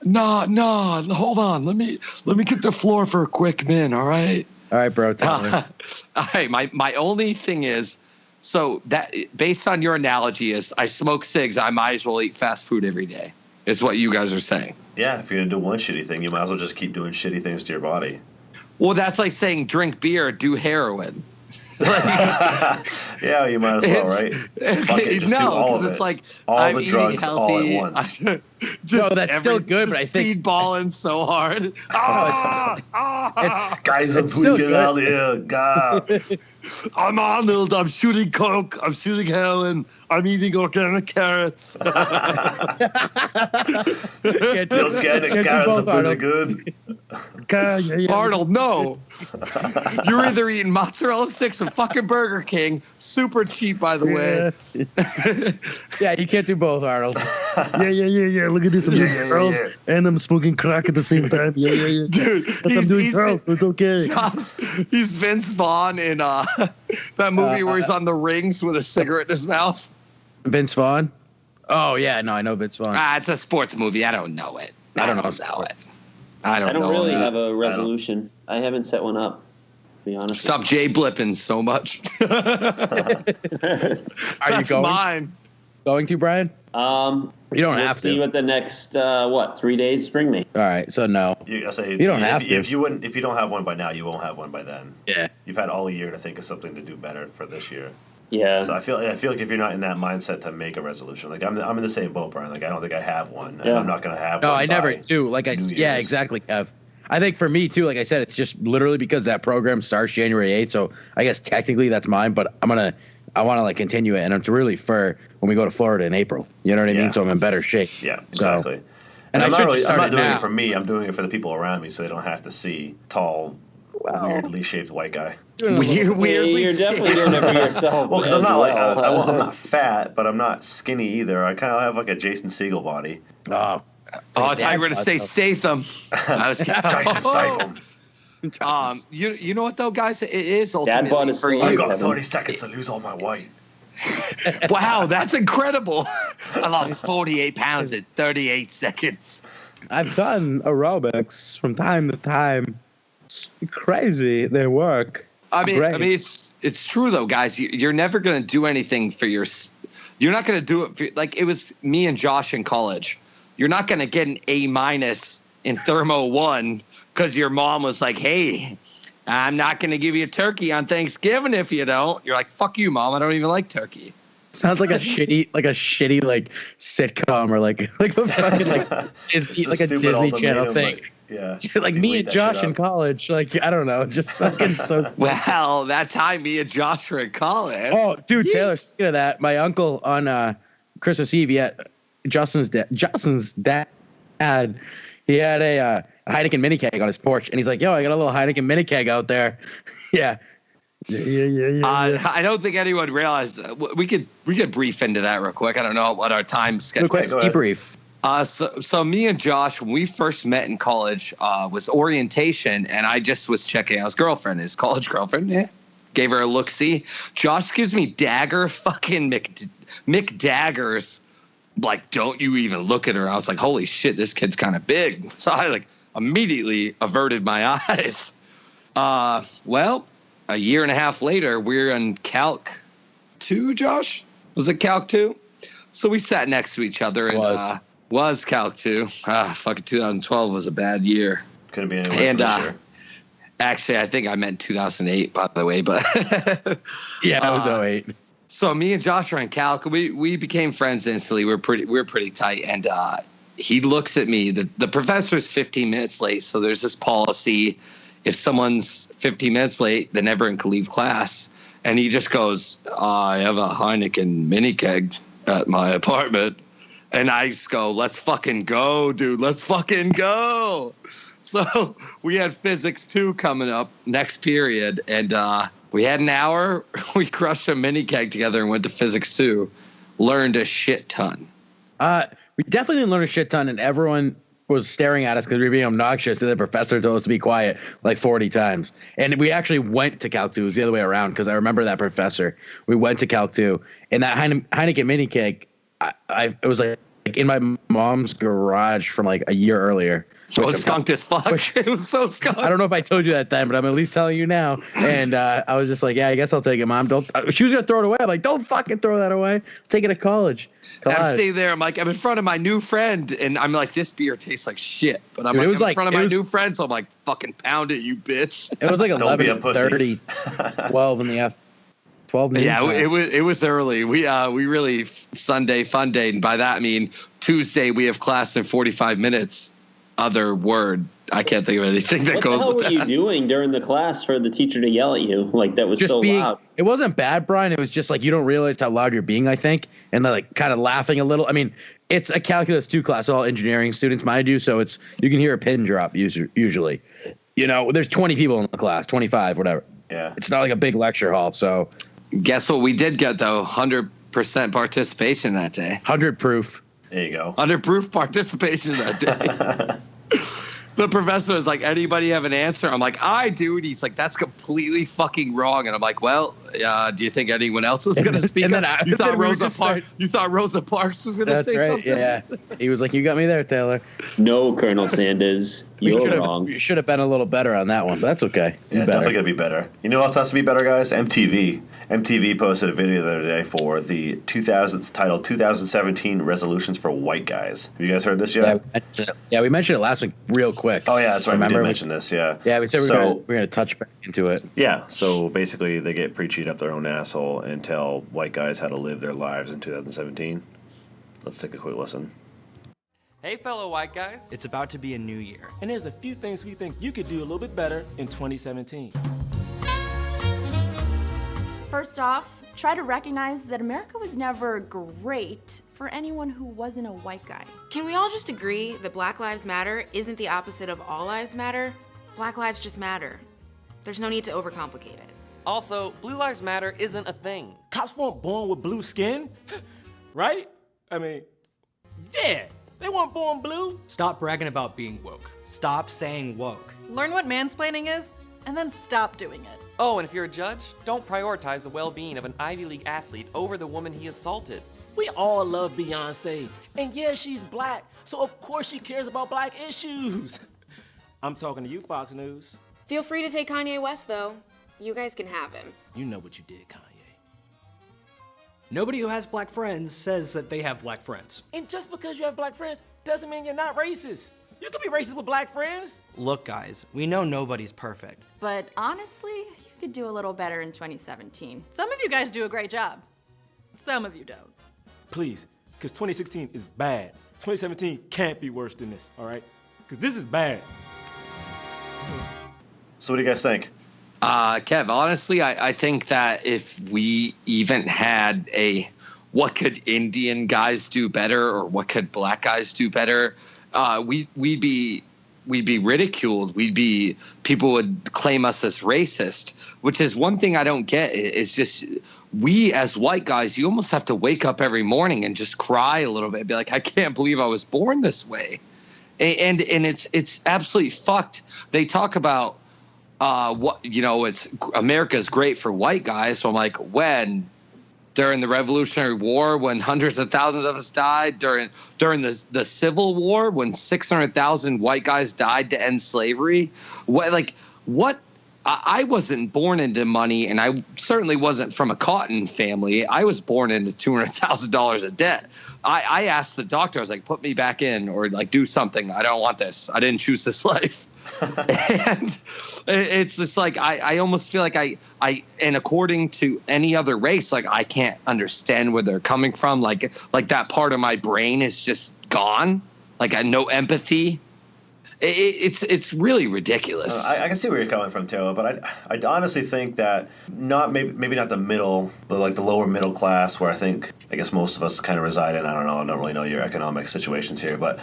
Hold on. Let me get the floor for a quick min. All right. All right, bro. Tell me. All right. My only thing is, so that based on your analogy is, I smoke cigs. I might as well eat fast food every day. Is what you guys are saying. Yeah, if you're gonna do one shitty thing, you might as well just keep doing shitty things to your body. Well, that's like saying drink beer, do heroin. Yeah, you might as well, right? Fuck it, just do all of it. It's like all I'm the eating drugs all at healthy. once. No, that's still good, but I think speedballing so hard. Guys, I'm It's still tweaking good. out here. God. I'm Arnold. I'm shooting coke. I'm shooting heroin. I'm eating organic carrots. Can't do- Organic can't do carrots are both, pretty Arnold. good. Arnold, no. You're either eating mozzarella sticks from fucking Burger King, super cheap, by the way. Yeah, you can't do both, Arnold. Yeah. Look at this. I'm doing Yeah. curls and I'm smoking crack at the same time. Yeah. Dude, But I'm doing curls, so it's okay. Josh, he's Vince Vaughn in that movie where he's on the rings with a cigarette in his mouth. Vince Vaughn? Oh, yeah. No, I know Vince Vaughn. It's a sports movie. I don't know it. I don't know it. I don't I don't know really it. have a resolution. I haven't set one up, to be honest. Stop Jay blipping so much. Are you That's going? mine. Going to, Brian? You don't We'll have see to. what the next 3 days bring me. All right, so no. I say You don't have to. If you don't have one by now, you won't have one by then. Yeah. You've had all year to think of something to do better for this year. Yeah. So I feel like if you're not in that mindset to make a resolution, like I'm in the same boat, Brian. Like I don't think I have one. Yeah. I'm not gonna have. No, one I never by do. Like New yeah, Year's. exactly, Kev. I think for me too, like I said, it's just literally because that program starts January 8th. So I guess technically that's mine, but I want to like continue it, and it's really for when we go to Florida in April. You know what I Yeah. mean? So I'm in better shape. Yeah, So- exactly. and I'm I should just I'm start not it doing now. it for me. I'm doing it for the people around me, so they don't have to see tall, weirdly shaped white guy. Weirdly You're definitely doing it for yourself. Well, because I'm as not well. I'm not fat, but I'm not skinny either. I kind of have like a Jason Segel body. Oh, I thought you were going to say Statham. I was Jason Statham. You know what though, guys? It is Dad ultimately bod is for still I've you. got Kevin. 30 seconds to lose all my weight. Wow, that's incredible. I lost 48 pounds in 38 seconds. I've done aerobics from time to time. It's crazy. They work. I mean, Great. it's true though, guys. You're never going to do anything for You're not going to do it for, like it was me and Josh in college. You're not going to get an A- in Thermo 1 because your mom was like, "Hey, I'm not going to give you a turkey on Thanksgiving if you don't." You're like, "Fuck you, mom. I don't even like turkey." sounds like a shitty sitcom or like a fucking like Disney, The like a stupid Disney Channel ultimatum, thing. Yeah. Like They me leave and that Josh shit in up. college. Like, I don't know. Just fucking so. Well, that time me and Josh were in college. Oh, dude, Yeet. Taylor, speaking of that, my uncle on Christmas Eve, Justin's dad, he had a Heineken mini keg on his porch, and he's like, yo, I got a little Heineken mini keg out there. Yeah. I don't think anyone realized. We could brief into that real quick. I don't know what our time schedule. Quick go ahead. debrief. So me and Josh, when we first met in college, was orientation, and I just was checking out his girlfriend, his college girlfriend. Yeah, gave her a look. See, Josh gives me dagger, fucking Mick daggers. Like, don't you even look at her. I was like, holy shit, this kid's kind of big. So I like immediately averted my eyes. Well, a year and a half later, we're in Calc 2, Josh? Was it Calc 2? So we sat next to each other and was Calc 2. Fucking 2012 was a bad year. Couldn't be any worse than this year. Actually, I think I meant 2008, by the way, but Yeah, it was 08. So me and Josh are in Calc. We became friends instantly. We're pretty tight, and he looks at me. The professor's 15 minutes late, so there's this policy: if someone's 15 minutes late, then everyone can leave class. And he just goes, I have a Heineken mini keg at my apartment, and I just go, let's fucking go, dude. Let's fucking go. So we had physics 2 coming up next period, and we had an hour. We crushed a mini keg together and went to physics 2. Learned a shit ton. We definitely didn't learn a shit ton, and everyone was staring at us because we were being obnoxious, and the professor told us to be quiet like 40 times. And we actually went to Calc 2. It was the other way around because I remember that professor. We went to Calc 2, and that Heineken mini keg, it was like in my mom's garage from like a year earlier. It was skunked as fuck. It was so skunked. I don't know if I told you that then, but I'm at least telling you now. And I was just like, yeah, I guess I'll take it, Mom. Don't. She was gonna throw it away. I'm like, don't fucking throw that away. Take it to college. And I'm sitting there. I'm like, I'm in front of my new friend, and I'm like, this beer tastes like shit. But I'm in front of my new friend, so I'm like, fucking pound it, you bitch. It was like Don't be a pussy. 11:30, 12 in the afternoon. 12 noon. Yeah, time. it was early. We really Sunday fun day, and by that I mean Tuesday we have class in 45 minutes. Other word, I can't think of anything that goes with that. What the hell were you doing during the class for the teacher to yell at you? Like, that was just so being, loud. It wasn't bad, Brian. It was just like you don't realize how loud you're being, I think, and like kind of laughing a little. I mean, it's a calculus 2 class, all engineering students, mind you, so it's you can hear a pin drop usually. You know, there's 20 people in the class, 25, whatever. Yeah. It's not like a big lecture hall, so. Guess what we did get, though? 100% participation that day. 100 proof. There you go. 100 proof participation that day. The professor was like, anybody have an answer? I'm like, I do. And he's like, that's completely fucking wrong. And I'm like, well, do you think anyone else is going to speak up? You thought Rosa Parks was going to say right, something? Yeah. He was like, you got me there, Taylor. No, Colonel Sanders, you're wrong. You should have been a little better on that one, but that's okay. Yeah, definitely going to be better. You know what else has to be better, guys? MTV. MTV posted a video the other day for the titled 2017 Resolutions for White Guys. Have you guys heard this yet? Yeah, we mentioned it last week real quick. Oh, yeah, that's right. Remember? We did mention this, yeah. Yeah, we said we're going to touch back into it. Yeah, so basically they get preached up their own asshole and tell white guys how to live their lives in 2017. Let's take a quick listen. Hey, fellow white guys. It's about to be a new year. And there's a few things we think you could do a little bit better in 2017. First off, try to recognize that America was never great for anyone who wasn't a white guy. Can we all just agree that Black Lives Matter isn't the opposite of All Lives Matter? Black lives just matter. There's no need to overcomplicate it. Also, Blue Lives Matter isn't a thing. Cops weren't born with blue skin, right? I mean, yeah, they weren't born blue. Stop bragging about being woke. Stop saying woke. Learn what mansplaining is, and then stop doing it. Oh, and if you're a judge, don't prioritize the well-being of an Ivy League athlete over the woman he assaulted. We all love Beyonce, and yeah, she's black, so of course she cares about black issues. I'm talking to you, Fox News. Feel free to take Kanye West, though. You guys can have him. You know what you did, Kanye. Nobody who has black friends says that they have black friends. And just because you have black friends doesn't mean you're not racist. You can be racist with black friends. Look, guys, we know nobody's perfect. But honestly, you could do a little better in 2017. Some of you guys do a great job. Some of you don't. Please, because 2016 is bad. 2017 can't be worse than this, all right? Because this is bad. So what do you guys think? Kev, honestly, I think that if we even had a what could Indian guys do better or what could black guys do better, we'd be ridiculed. People would claim us as racist, which is one thing I don't get. It's just we as white guys, you almost have to wake up every morning and just cry a little bit and be like, I can't believe I was born this way. And it's absolutely fucked. They talk about it's America's great for white guys. So I'm like, when? During the Revolutionary War, when hundreds of thousands of us died, during the Civil War, when 600,000 white guys died to end slavery. What? I wasn't born into money, and I certainly wasn't from a cotton family. I was born into $200,000 of debt. I asked the doctor, I was like, put me back in or like do something. I don't want this. I didn't choose this life. And it's just like I almost feel like and according to any other race, like I can't understand where they're coming from. Like that part of my brain is just gone. Like I no empathy. It's really ridiculous. I can see where you're coming from, Teo, but I honestly think that maybe not the middle, but like the lower middle class, where I guess most of us kind of reside in. I don't really know your economic situations here, but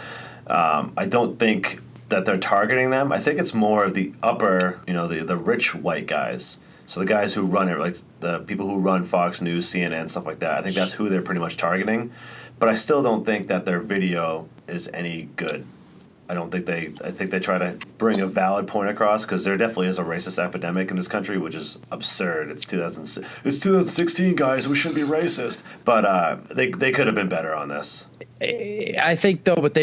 I don't think that they're targeting them. I think it's more of the upper, the rich white guys. So the guys who run it, like the people who run Fox News, CNN, stuff like that. I think that's who they're pretty much targeting. But I still don't think that their video is any good. I think they try to bring a valid point across, because there definitely is a racist epidemic in this country, which is absurd. It's 2016, guys. We shouldn't be racist. But they could have been better on this. I think though, but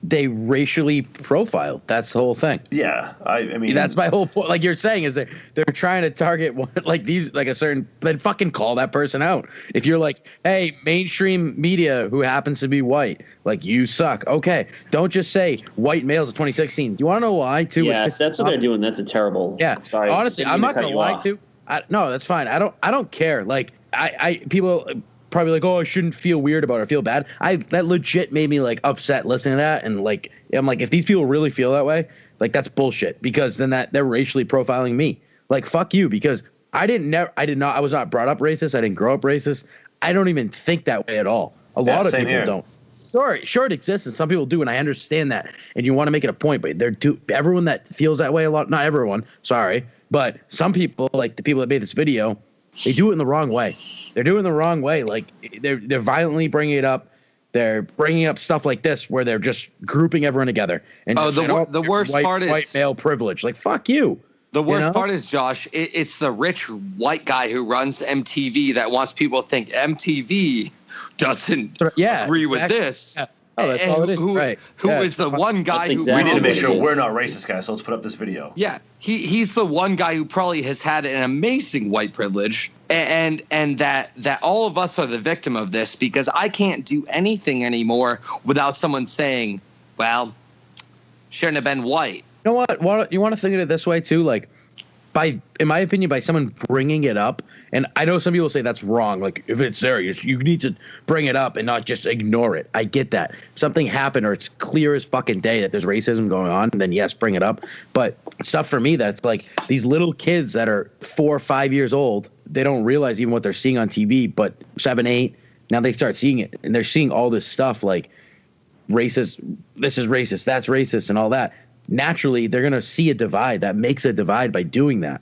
they racially profile. That's the whole thing. Yeah, I mean that's my whole point. Like you're saying, is they're trying to target one, like these, like a certain. Then fucking call that person out. If you're like, hey, mainstream media who happens to be white, like you suck. Okay, don't just say white males of 2016. Do you want to know why too? Yeah, that's what they're doing. That's a terrible. Yeah, sorry. Honestly, I'm not gonna lie to. No, that's fine. I don't care. Like people probably like, oh, I shouldn't feel weird about it or feel bad. That legit made me like upset listening to that, and like I'm like, if these people really feel that way, like that's bullshit, because then they're racially profiling me. Like fuck you, because I was not brought up racist. I didn't grow up racist. I don't even think that way at all. A lot of people here. don't. Sure, it exists, and some people do, and I understand that. And you want to make it a point, but everyone that feels that way a lot. Not everyone, sorry, but some people, like the people that made this video, they do it in the wrong way. They're doing it the wrong way. Like they're violently bringing it up. They're bringing up stuff like this where they're just grouping everyone together. And the worst part is white male privilege. Like fuck you. The worst part is, Josh, it's the rich white guy who runs MTV that wants people to think MTV doesn't agree with this. Yeah. Oh, that's all it is. Who is the one guy who... We need to make sure we're not racist, guys, so let's put up this video. Yeah, he's the one guy who probably has had an amazing white privilege, and that all of us are the victim of this, because I can't do anything anymore without someone saying, well, shouldn't have been white. You know what? You want to think of it this way, too? Like, in my opinion, by someone bringing it up, and I know some people say that's wrong. Like, if it's there, you need to bring it up and not just ignore it. I get that. If something happened or it's clear as fucking day that there's racism going on, then yes, bring it up. But stuff for me that's like these little kids that are 4 or 5 years old, they don't realize even what they're seeing on TV, but 7, 8, now they start seeing it, and they're seeing all this stuff like racist, this is racist, that's racist, and all that. Naturally, they're going to see a divide. That makes a divide by doing that.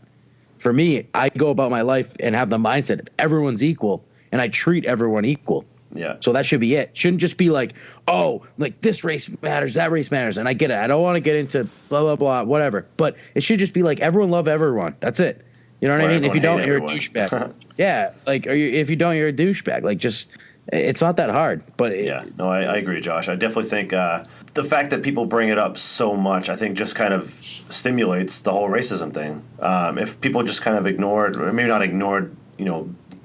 For me, I go about my life and have the mindset of everyone's equal, and I treat everyone equal. Yeah. So that should be it. Shouldn't just be like, oh, like this race matters, that race matters. And I get it. I don't want to get into blah, blah, blah, whatever. But it should just be like everyone love everyone. That's it. You know what I mean? If you don't, you're a douchebag. Yeah. Like, if you don't, you're a douchebag. Like, just, it's not that hard. But yeah. No, I agree, Josh. I definitely think the fact that people bring it up so much, I think just kind of stimulates the whole racism thing. If people just kind of ignored, or maybe not ignored,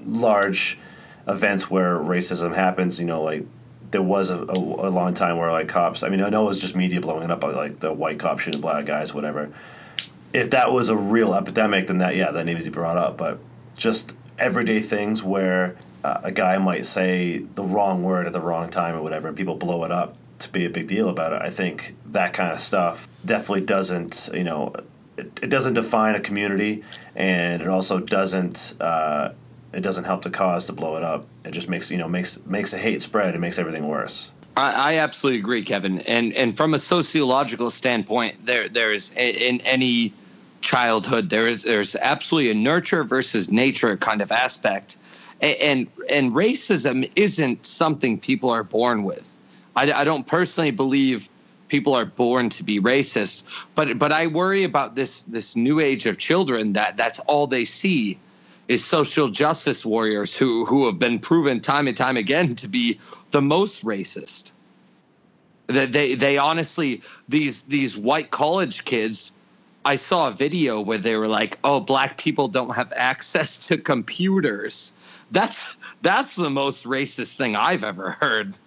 large events where racism happens, like there was a long time where like cops, I mean, I know it was just media blowing it up, like the white cop shooting black guys, whatever. If that was a real epidemic, then that needs to be brought up. But just everyday things where a guy might say the wrong word at the wrong time or whatever, and people blow it up to be a big deal about it. I think that kind of stuff definitely doesn't, it doesn't define a community, and it also doesn't help the cause to blow it up. It just makes a hate spread and makes everything worse. I absolutely agree, Kevin. And from a sociological standpoint, there's in any childhood there's absolutely a nurture versus nature kind of aspect, and racism isn't something people are born with. I don't personally believe people are born to be racist, but I worry about this new age of children that's all they see is social justice warriors who have been proven time and time again to be the most racist. That they honestly, these white college kids, I saw a video where they were like, "Oh, black people don't have access to computers." That's the most racist thing I've ever heard.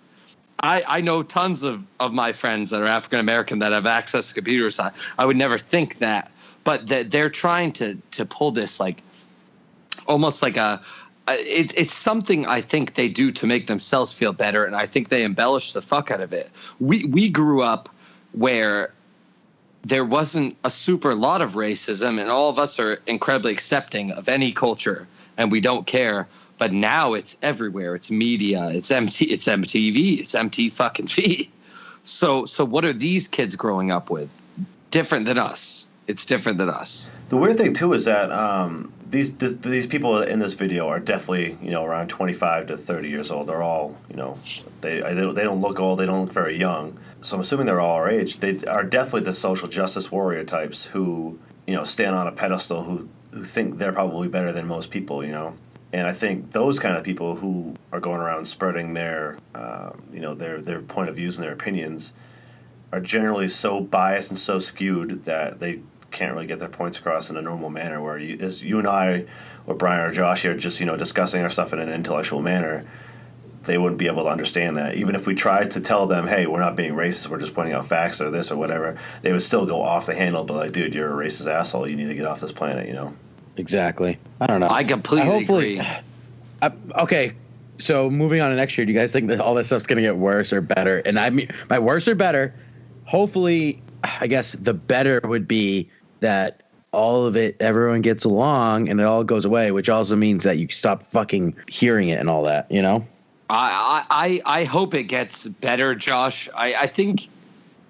I know tons of my friends that are African American that have access to computers. I would never think that, but they're trying to pull this like almost like it's something I think they do to make themselves feel better, and I think they embellish the fuck out of it. We grew up where there wasn't a super lot of racism, and all of us are incredibly accepting of any culture, and we don't care. But now it's everywhere. It's media. It's MTV. It's MT fucking V. So what are these kids growing up with? Different than us. It's different than us. The weird thing too is that these people in this video are definitely around 25 to 30 years old. They're all they don't look old. They don't look very young. So I'm assuming they're all our age. They are definitely the social justice warrior types who stand on a pedestal, who think they're probably better than most people. And I think those kind of people who are going around spreading their their point of views and their opinions are generally so biased and so skewed that they can't really get their points across in a normal manner. Where you and I, or Brian or Josh here, just discussing our stuff in an intellectual manner, they wouldn't be able to understand that. Even if we tried to tell them, hey, we're not being racist, we're just pointing out facts or this or whatever, they would still go off the handle. But like, dude, you're a racist asshole. You need to get off this planet. Exactly. I don't know. I completely agree. Okay, so moving on to next year, do you guys think that all this stuff's going to get worse or better? And I mean, by worse or better, hopefully, I guess the better would be that all of it, everyone gets along and it all goes away, which also means that you stop fucking hearing it and all that, I hope it gets better, Josh. I think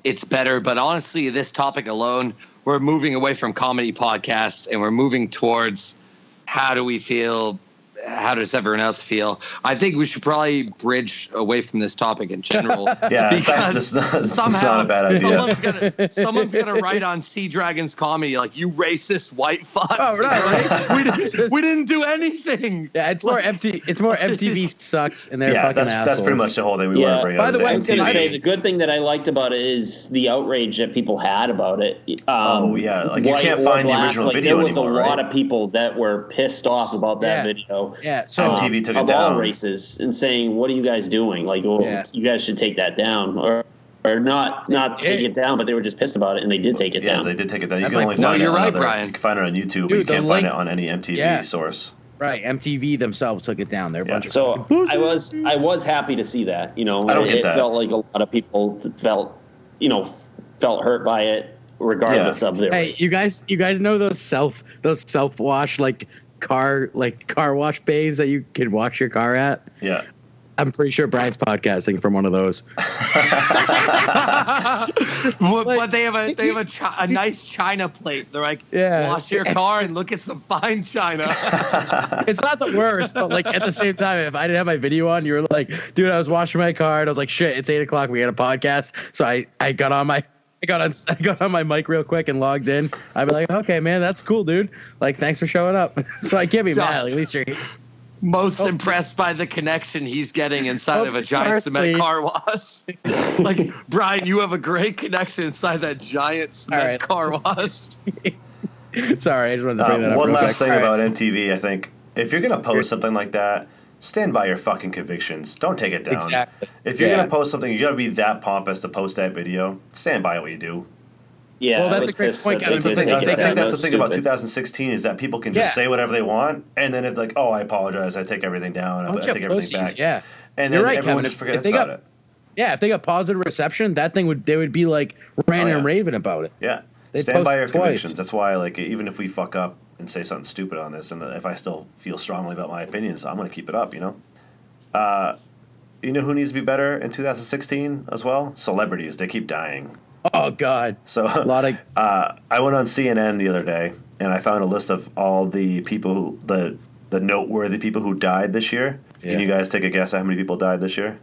it's better, but honestly, this topic alone, we're moving away from comedy podcast and we're moving towards how do we feel? How does everyone else feel? I think we should probably bridge away from this topic in general. Yeah, because it's not a bad idea. Someone's gonna write on Sea Dragon's comedy like, "You racist white fucks." Oh, right. we didn't do anything. Yeah, it's more empty. It's more MTV sucks, and they're fucking assholes. That's pretty much the whole thing we want to bring up. By the way, I was going to say the good thing that I liked about it is the outrage that people had about it. You can't find the original video anymore. There was a lot of people that were pissed off about that video. Yeah, so MTV took it down. All races and saying, "What are you guys doing? Like, you guys should take that down." Or not take it down, but they were just pissed about it, and they did take it down. Yeah, they did take it down. You can only find it on Brian. You can find it on YouTube, but you can't find it on any MTV source. Right, MTV themselves took it down. They're a bunch of so I was happy to see that. I don't get that. It felt like a lot of people felt hurt by it, regardless of their. Hey, you guys know those self wash car wash bays that you can wash your car at? Yeah. I'm pretty sure Brian's podcasting from one of those. But they have a nice china plate. They're like, wash your car and look at some fine china. It's not the worst, but at the same time, if I didn't have my video on, you were like, dude, I was washing my car and I was like, shit, it's 8:00. We got a podcast. So I got on my mic real quick and logged in. I'd be like, okay, man, that's cool, dude. Thanks for showing up. So I can't be mad. At least you're most impressed by the connection he's getting inside of a giant cement car wash. Brian, you have a great connection inside that giant cement car wash. Sorry, I just wanted to bring that up. One last thing about MTV, I think, if you're going to post something like that, stand by your fucking convictions. Don't take it down. Exactly. If you're going to post something, you got to be that pompous to post that video. Stand by what you do. Yeah, well, that's a great point. That's the thing. I think that's the thing about 2016 is that people can just say whatever they want, and then it's like, oh, I apologize, I take everything down, I take everything back. Yeah, and then everyone just forgets about it. Yeah, if they got positive reception, they would be like ranting and raving about it. Yeah. They'd Stand by your post twice. convictions. That's why, like, even if we fuck up and say something stupid on this, and if I still feel strongly about my opinions, I'm going to keep it up, you know? You know who needs to be better in 2016 as well? Celebrities. They keep dying. Oh, God. So a lot of... I went on CNN the other day, and I found a list of all the people, the noteworthy people who died this year. Yeah. Can you guys take a guess how many people died this year?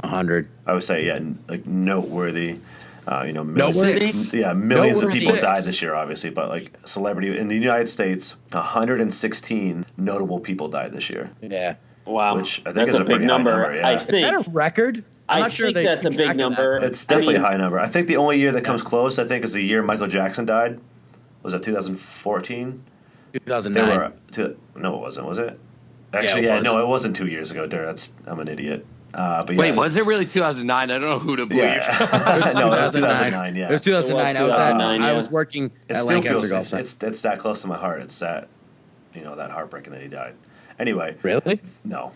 100. I would say, yeah, like noteworthy. Millions, Noteworthy? millions of Noteworthy. people died this year, obviously, but like celebrity in the United States, 116 notable people died this year. Yeah. Wow. Which I think That's is a a big pretty number. high number. Yeah. I think. Is that a record? I'm not sure think that's a big number. It's definitely a high number. I think the only year that comes close, I think, is the year Michael Jackson died. Was that 2014? 2009. No, it wasn't. Was it? Actually, it was. no, it wasn't 2 years ago. I'm an idiot. But yeah. Wait, was it really 2009? I don't know who to believe. Yeah. No, it was 2009. Yeah, It was 2009. I was working It at still Lancaster feels Golf Center. it's that close to my heart. It's that that heartbreaking that he died. Anyway, Really? no.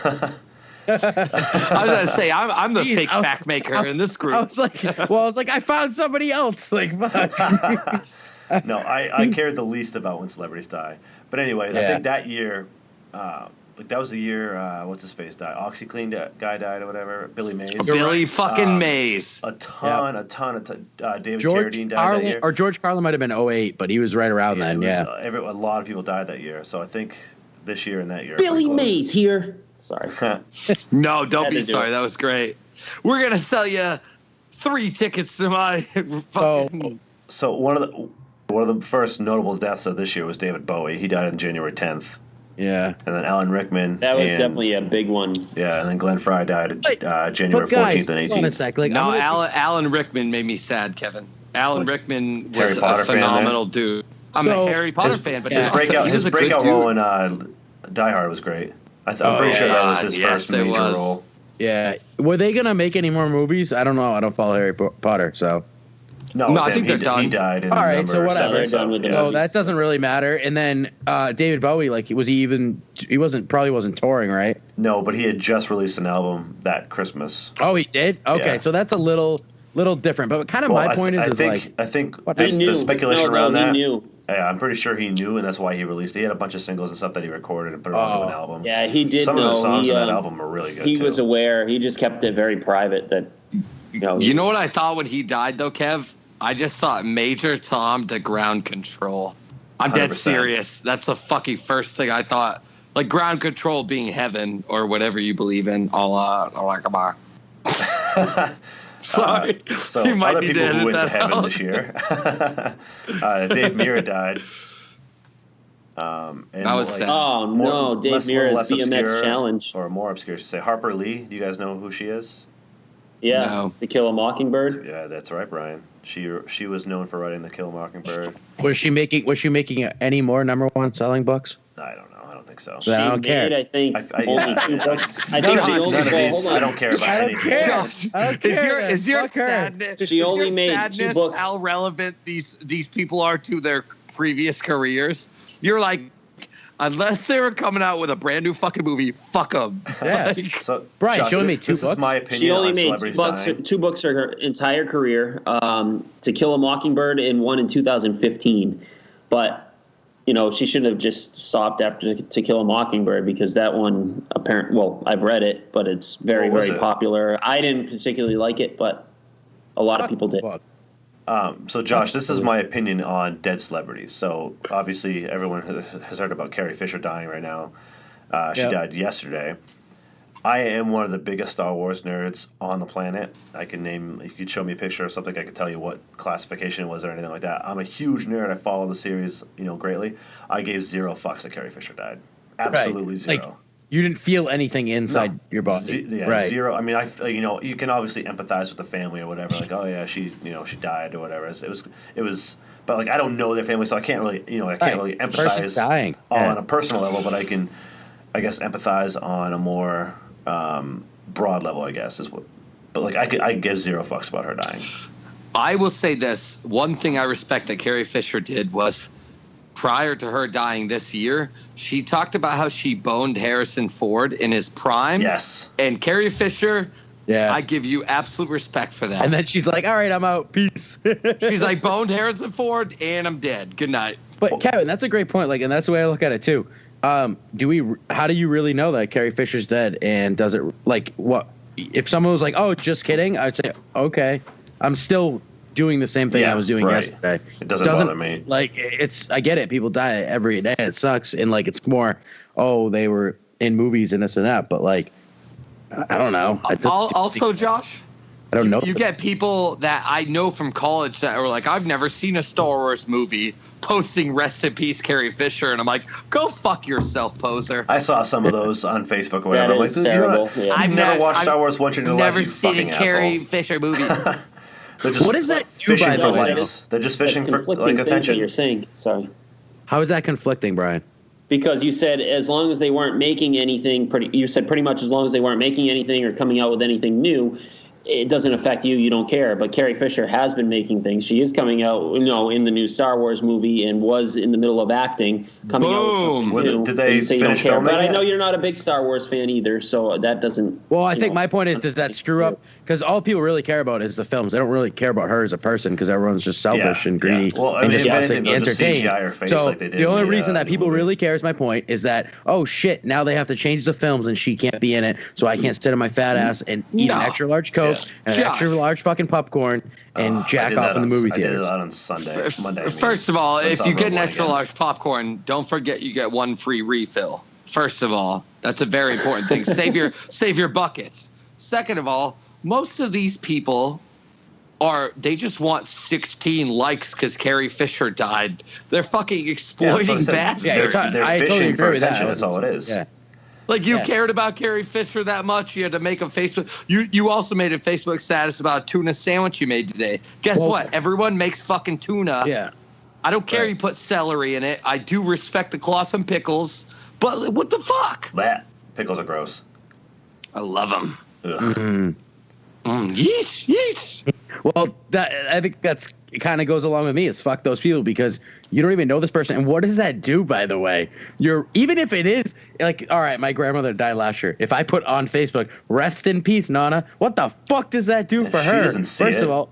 I was gonna say I'm the fake fact maker in this group. I was like, I found somebody else. Like, fuck. No, I cared the least about when celebrities die. But anyway, I think that year, that was the year, what's his face died? OxyClean guy died or whatever. Billy Mays. Billy fucking Mays. A ton. David George Carradine died Carlin, that year. or George Carlin might have been 08, but he was right around then. It was, Yeah. a lot of people died that year. So I think this year and that year. are Billy pretty close. Mays here. Sorry. No, don't Had be to do sorry. it. That was great. We're gonna sell you 3 tickets to my fucking. So one of the first notable deaths of this year was David Bowie. He died on January 10th. Yeah. And then Alan Rickman. That was definitely a big one. Yeah, and then Glenn Fry died January 14th and 18th. Hold on a sec. Like, No, Alan Rickman made me sad, Kevin. Alan Rickman was Potter a fan, phenomenal dude. I'm a Harry Potter fan, but his he was a good breakout dude. role in Die Hard was great. I'm pretty sure that was his first major role. Yeah. Were they going to make any more movies? I don't know. I don't follow Harry Potter, so. No, I think they're done. He died in All right, so whatever. 7. No, that doesn't really matter. And then David Bowie, like, he probably wasn't touring, right? No, but he had just released an album that Christmas. Oh, he did? Okay, Yeah. so that's a little different. But kind of my point is I think what the speculation around that. He knew. Yeah, I'm pretty sure he knew, and that's why he released it. He had a bunch of singles and stuff that he recorded and put it onto an album. Yeah, he did. Some know. of the songs he, on that album are really good. He too. was aware. He just kept it very private. That You know what I thought when he died, though, Kev? I just thought Major Tom to Ground Control. I'm dead 100%. serious. That's the fucking first thing I thought. Like Ground Control being heaven or whatever you believe in. Sorry. So You might other need people to who went to edit that heaven out. this year, Dave Mirra died. And That was sad. Oh no, Dave Mirra's less BMX obscure, challenge. or more obscure, I should say. Harper Lee. Do you guys know who she is? Yeah, No. To Kill a Mockingbird. Yeah, that's right, Brian. She was known for writing The Kill a Mockingbird. Was she making any more #1 selling books? I don't know. I don't think so. Then I don't care. Made, I think, only 2 books. I think None of the these- only none of these- hold on. I don't care about any of these. Josh, I don't care, is your fuck her. sadness? She is only your made 2 sadness books. How relevant these people are to their previous careers? You're like, unless they were coming out with a brand new fucking movie, fuck them. Yeah. So, Brian, Josh, she only made this 2 is books? my opinion She only on made celebrities 2 books her entire career. To Kill a Mockingbird and one in 2015. But she shouldn't have just stopped after To Kill a Mockingbird because that one I've read it, but it's very, What was very it? popular. I didn't particularly like it, but a lot of people did. Fuck. So, Josh, this is my opinion on dead celebrities. So, obviously, everyone has heard about Carrie Fisher dying right now. She died yesterday. I am one of the biggest Star Wars nerds on the planet. You could show me a picture or something, I could tell you what classification it was or anything like that. I'm a huge nerd. I follow the series, greatly. I gave 0 fucks that Carrie Fisher died. Absolutely Right. 0. Like, you didn't feel anything inside your body. Right. 0. I mean, you can obviously empathize with the family or whatever. Like, oh yeah, she died or whatever. It was, but like, I don't know their family, so I can't really, really empathize dying. on a personal level. But I can, I guess, empathize on a more broad level. I guess is what. But like, I give 0 fucks about her dying. I will say this. One thing I respect that Carrie Fisher did was, prior to her dying this year, she talked about how she boned Harrison Ford in his prime. Yes. And Carrie Fisher Yeah. I give you absolute respect for that. And then she's like, all right, I'm out. Peace. She's like, boned Harrison Ford, and I'm dead. Good night. But Kevin, that's a great point. Like, and that's the way I look at it too. How do you really know that Carrie Fisher's dead? And does it, like, what if someone was like, oh, just kidding? I'd say, okay, I'm still doing the same thing I was doing yesterday. It doesn't bother me. Like, I get it. People die every day. It sucks. And like, it's more, oh, they were in movies and this and that. But like, I don't know. Also, Josh, I don't know. You get people that I know from college that are like, I've never seen a Star Wars movie, posting rest in peace Carrie Fisher, and I'm like, go fuck yourself, poser. I saw some of those on Facebook or whatever. That is terrible. I've never watched Star Wars once in your life. Never You seen fucking a Carrie asshole. Fisher movie. What does that do, fishing by the for way? likes. They're just fishing for conflicting like things attention. that you're saying. Sorry. How is that conflicting, Brian? Because you said as long as they weren't making anything, you said pretty much as long as they weren't making anything or coming out with anything new, it doesn't affect you. You don't care. But Carrie Fisher has been making things. She is coming out, in the new Star Wars movie and was in the middle of acting, coming out with something new. Did they and you say you don't finish care. filming But I yet? know you're not a big Star Wars fan either, so that doesn't. Well, I think my point is, does that screw up? Because all people really care about is the films. They don't really care about her as a person because everyone's just selfish and greedy Well, I and mean, just if wants to anything, be they'll just entertained. CGI her face So like they did the only in the, reason that new people movie. really care is my point is that, oh shit, now they have to change the films and she can't be in it, so I can't sit on my fat ass and eat an extra large Coke and an extra large fucking popcorn and jack off in the movie I did theaters. that on Monday. First of all, if you get an extra again. large popcorn, don't forget you get one free refill. First of all, that's a very important thing. Save your buckets. Second of all, most of these people they just want 16 likes because Carrie Fisher died. They're fucking exploiting bastards. They're I fishing totally for agree with that. attention. That's all it is. Yeah. Like you cared about Carrie Fisher that much, you had to make a Facebook. You also made a Facebook status about a tuna sandwich you made today. Guess what? Everyone makes fucking tuna. Yeah. I don't care you put celery in it. I do respect the Clausen pickles, but what the fuck? Bleh. Pickles are gross. I love them. Ugh. Yeesh. Well, I think it kind of goes along with me. It's fuck those people because you don't even know this person. And what does that do, by the way? Even if it is like, all right, my grandmother died last year. If I put on Facebook, rest in peace, Nana, what the fuck does that do for her? She doesn't see First it. of all,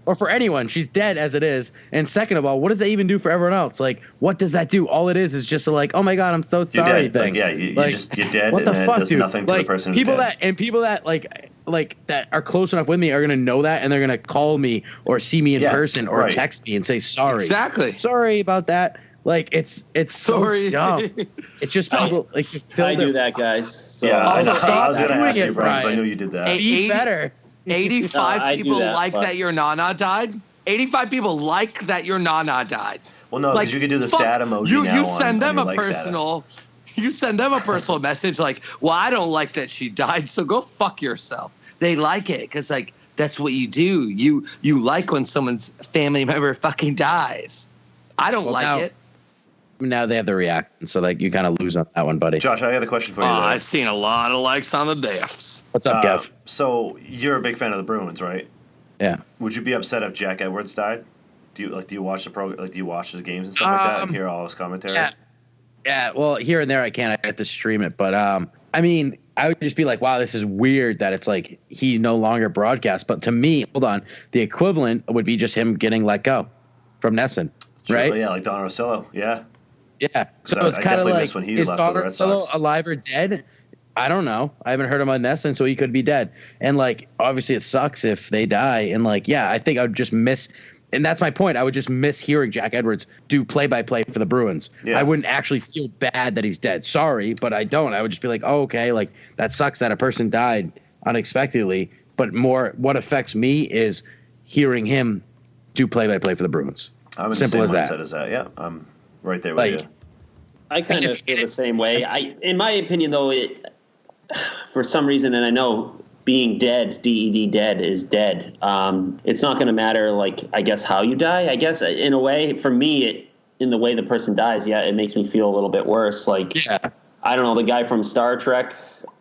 or for anyone, she's dead as it is. And second of all, what does that even do for everyone else? Like, what does that do? All it is just a like, oh my God, I'm so You're sorry dead. thing. You're dead, what and the then fuck, it does dude? nothing to the person who's people dead. people that like that are close enough with me are gonna know that, and they're gonna call me or see me in person or text me and say sorry. Exactly. Sorry about that. Like it's Sorry. so dumb. It's just people like I do that, guys. So I was stop going to ask doing you, it, Brian, because I Brian. knew you did that. Be better. 85 I do people that, like but- that your Nana died. 85 people like that your Nana died. Well, no, because you could do the sad emoji You now send them on a your like personal. You send them a personal message like, "Well, I don't like that she died, so go fuck yourself." They like it because like that's what you do. You like when someone's family member fucking dies. I don't like it. Now they have the react, so like you kind of lose on that one, buddy. Josh, I got a question for you. I've seen a lot of likes on the deaths. What's up, Kev? So you're a big fan of the Bruins, right? Yeah. Would you be upset if Jack Edwards died? Do you watch the program? Like, do you watch the games and stuff like that and hear all his commentary? Yeah. Well, here and there I can't. I have to stream it, but I mean, I would just be like, wow, this is weird that it's like he no longer broadcasts. But to me, hold on, the equivalent would be just him getting let go from Nesson, Sure, right? Yeah, like Don Rosillo. Yeah. Yeah. So I it's kind of definitely like, miss when he is left the Don Red Rosillo Sox. alive or dead? I don't know. I haven't heard him on Nesson, so he could be dead. And like, obviously, it sucks if they die. And like, yeah, I think I would just miss. And that's my point. I would just miss hearing Jack Edwards do play-by-play for the Bruins. Yeah. I wouldn't actually feel bad that he's dead. Sorry, but I don't. I would just be like, oh, okay, like that sucks that a person died unexpectedly. But more, what affects me is hearing him do play-by-play for the Bruins. I'm in Simple the as same that. mindset as that. Yeah, I'm right there with Like, you. I kind of feel the same way. In my opinion, though, for some reason, and I know being dead, DED dead, is dead. It's not going to matter, like, I guess, how you die. I guess, in a way, for me, in the way the person dies, yeah, it makes me feel a little bit worse. Like, I don't know, the guy from Star Trek,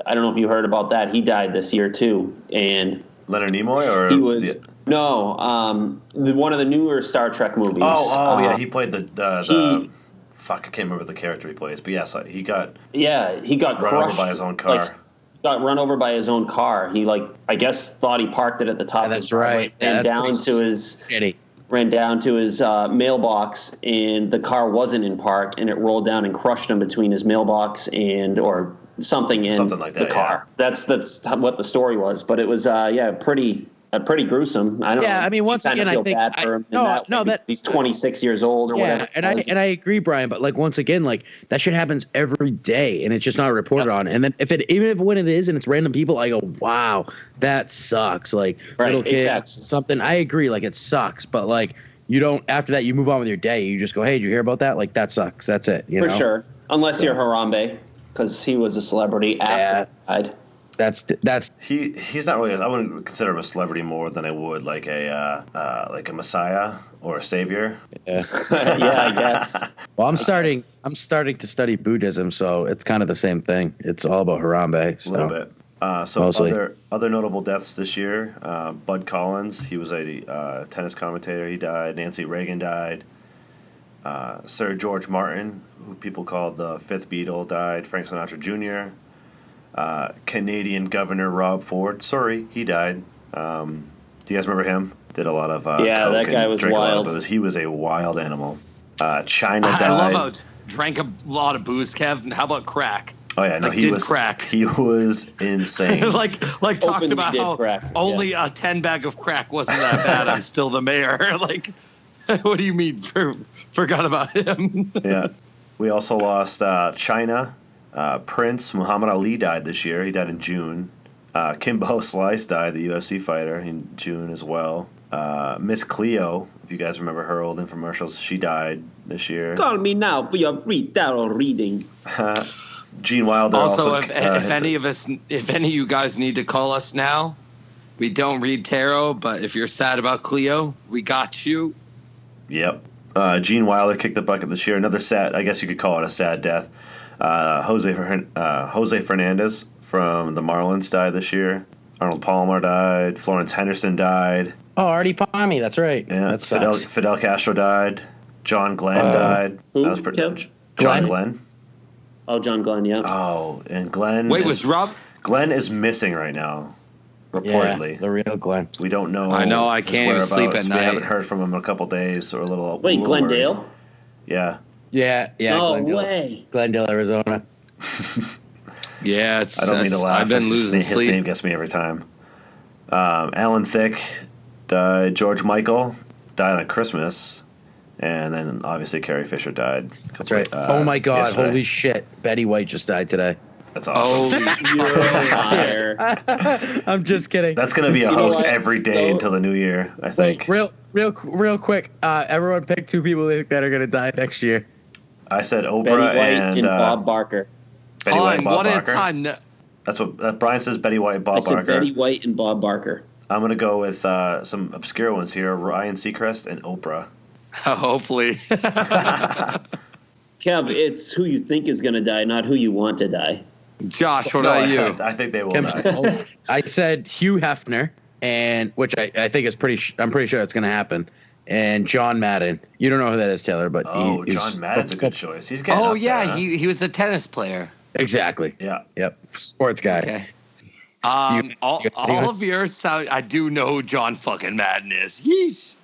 I don't know if you heard about that. He died this year, too. And Leonard Nimoy? Or he was... No, one of the newer Star Trek movies. Yeah, he played the fuck, I can't remember the character he plays, but yes, he got run crushed over by his own car. Like, got run over by his own car. He I guess thought he parked it at the top. Yeah, of that's his driveway, right. Yeah, and that's ran down to his mailbox, and the car wasn't in park, and it rolled down and crushed him between his mailbox or something like that, the car. Yeah. That's what the story was, but it was pretty gruesome. I don't. Yeah, I mean, once again, I think bad for him he's 26 years old or whatever. And I agree, Brian. But once again, that shit happens every day, and it's just not reported on. And then when it is, and it's random people, I go, wow, that sucks. Little kids, something. I agree. It sucks, but you don't. After that, you move on with your day. You just go, hey, did you hear about that? That sucks. That's it. You know? Sure, unless you're Harambe, because he was a celebrity after he died. He's not really. I wouldn't consider him a celebrity more than I would like a messiah or a savior. Yeah, yeah, I guess. Well, I'm starting to study Buddhism, so it's kind of the same thing. It's all about Harambe. So. A little bit. So other notable deaths this year: Bud Collins. He was a tennis commentator. He died. Nancy Reagan died. Sir George Martin, who people called the Fifth Beatle, died. Frank Sinatra Jr. Canadian Governor Rob Ford. Sorry, he died. Do you guys remember him? Did a lot of coke that guy was wild. He was a wild animal. China died. I love how drank a lot of booze, Kev. How about crack? Oh yeah, no, he was crack. He was insane. Talked about how only a 10 bag of crack wasn't that bad. I'm still the mayor. What do you mean? Forgot about him? Yeah, we also lost China. Prince Muhammad Ali died this year. He died in June. Kimbo Slice died, the UFC fighter, in June as well. Miss Cleo, if you guys remember her old infomercials, she died this year. Call me now for your free tarot reading. Gene Wilder also. If any of you guys need to call us now, we don't read tarot, but if you're sad about Cleo, we got you. Yep. Gene Wilder kicked the bucket this year. Another sad, I guess you could call it a sad death. Jose Fernandez from the Marlins died this year. Arnold Palmer died. Florence Henderson died. Oh, Artie Palmy, that's right. Yeah, Fidel Castro died. John Glenn died. Who? That was pretty. John Glenn. Oh, John Glenn, yeah. Oh, and Glenn. Wait, was Rob? Glenn is missing right now, reportedly. Yeah, the real Glenn. We don't know. I know. I can't even sleep at night. We haven't heard from him in a couple days or a little. Wait, Glendale? Worried. Yeah. Yeah. No Glendale. Way. Glendale, Arizona. Yeah, I don't mean to laugh. I've been losing sleep. His name gets me every time. Alan Thicke died. George Michael died on Christmas. And then obviously Carrie Fisher died. That's right. Oh my God. Yesterday. Holy shit. Betty White just died today. That's awesome. I'm just kidding. That's going to be a hoax every day until the new year, I think. Real quick. Everyone pick two people they think that are going to die next year. I said Oprah Betty White and Bob Barker. Betty White and Bob one Barker. At a time. No. That's what Brian says. Betty White and Bob Barker. Betty White and Bob Barker. I'm going to go with some obscure ones here. Ryan Seacrest and Oprah. Hopefully. Kev, it's who you think is going to die, not who you want to die. Josh, what about you? I think they will die. I said Hugh Hefner, and which I think is I'm pretty sure it's going to happen. And John Madden. You don't know who that is, Taylor, but John Madden's a good choice. He's getting up there. He was a tennis player. Exactly. Yeah. Yep. Sports guy. Okay. All of yours sound. I do know who John fucking Madden is. Yeesh.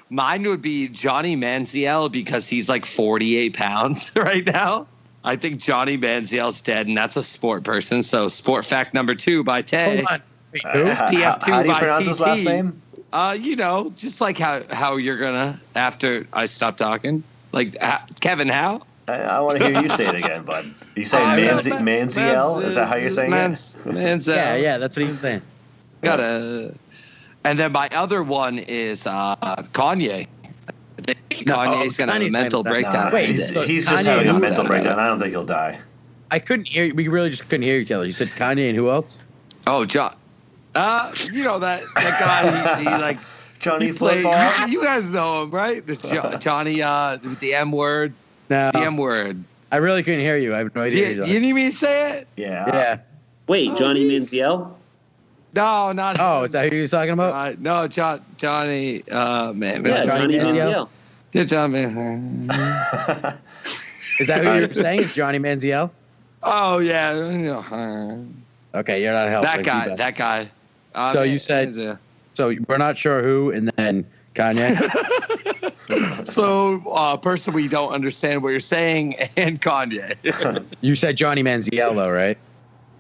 Mine would be Johnny Manziel because he's like 48 pounds right now. I think Johnny Manziel's dead, and that's a sport person. So, sport fact number 2 by Tay. Hold on. Wait, PF2 how do you by pronounce TT. his last name? Just like how you're gonna after I stop talking. Like Kevin, how? I want to hear you say it again, bud. You say Manziel? Is that how you're saying it? Manziel. Yeah, that's what he was saying. And then my other one is Kanye. I think Kanye's going to have a mental breakdown. Wait, he's just having a mental breakdown. I don't think he'll die. I couldn't hear you. We really just couldn't hear you, Taylor. You said Kanye and who else? Oh, John. You know that guy. He like Johnny Football. You guys know him, right? Johnny with the M word. No. The M word. I really couldn't hear you. I have no idea. You need me to say it? Yeah. Wait, Johnny Manziel? No, not him. Oh, is that who you're talking about? No, Johnny. Man. Yeah, Johnny Manziel. Yeah, John Manziel. Is that who you're saying? Is Johnny Manziel? Oh yeah. Okay, you're not helping. That guy. So you said. So we're not sure who, and then Kanye. So person we don't understand what you're saying, and Kanye. You said Johnny Manziel, though, right?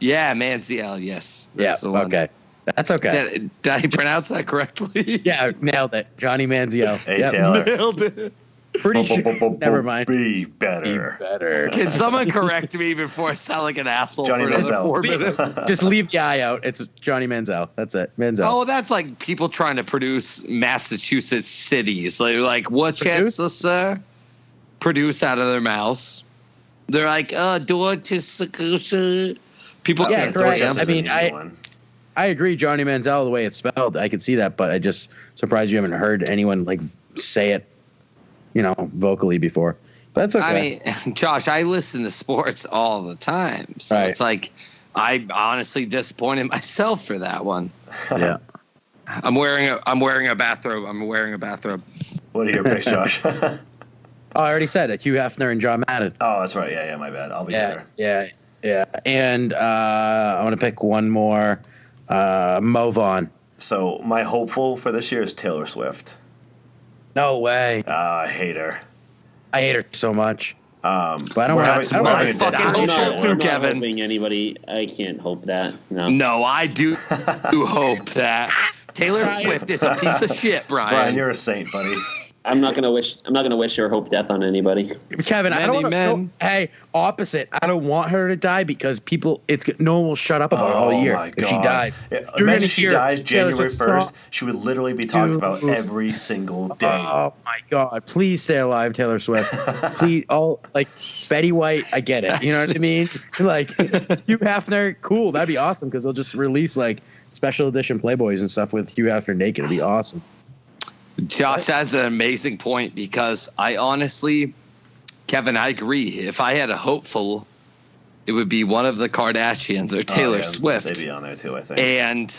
Yeah, Manziel. Yes. That's the one. Okay. That's okay. Did I pronounce that correctly? Yeah, nailed it. Johnny Manziel. Hey, Taylor. Nailed it. Pretty sure. Never mind. Be better. Be better. Can someone correct me before I sound like an asshole Johnny for another Manziel. 4 minutes? Just leave the eye out. It's Johnny Manziel. That's it. Manziel. Oh, that's like people trying to produce Massachusetts cities. Like what chances, sir? Produce out of their mouths. They're like, Dorchester. People yeah, can't correct. say I mean, I agree, Johnny Manziel, the way it's spelled. I could see that, but I just surprised you haven't heard anyone like say it, vocally before. But that's okay. I mean, Josh, I listen to sports all the time, so Right. it's like I'm honestly disappointed myself for that one. Yeah. I'm wearing a bathrobe. What are your picks, Josh? Oh, I already said it. Hugh Hefner and John Madden. Oh, that's right. Yeah, my bad. I'll be there. Yeah. And I want to pick one more. Mo Vaughn. So my hopeful for this year is Taylor Swift. No way. I hate her. I hate her so much. But I don't we're want having to. a I'm dedication not, award. I'm not hoping anybody. I can't hope that. No, I do hope that Taylor Swift is a piece of shit, Brian. Brian, you're a saint, buddy. I'm not gonna wish or hope death on anybody. Kevin, I don't want to. Hey, opposite. I don't want her to die because no one will shut up about it all year if she dies. Yeah, You're imagine gonna she hear dies Taylor January Swift 1st. She would literally be talked about every single day. Oh my God! Please stay alive, Taylor Swift. Please, like Betty White. I get it. You know what I mean? Like Hugh Hefner, cool. That'd be awesome because they'll just release like special edition Playboys and stuff with Hugh Hefner naked. It'd be awesome. Josh has an amazing point because I honestly, Kevin, I agree. If I had a hopeful, it would be one of the Kardashians or Taylor Swift. They'd be on there too, I think. And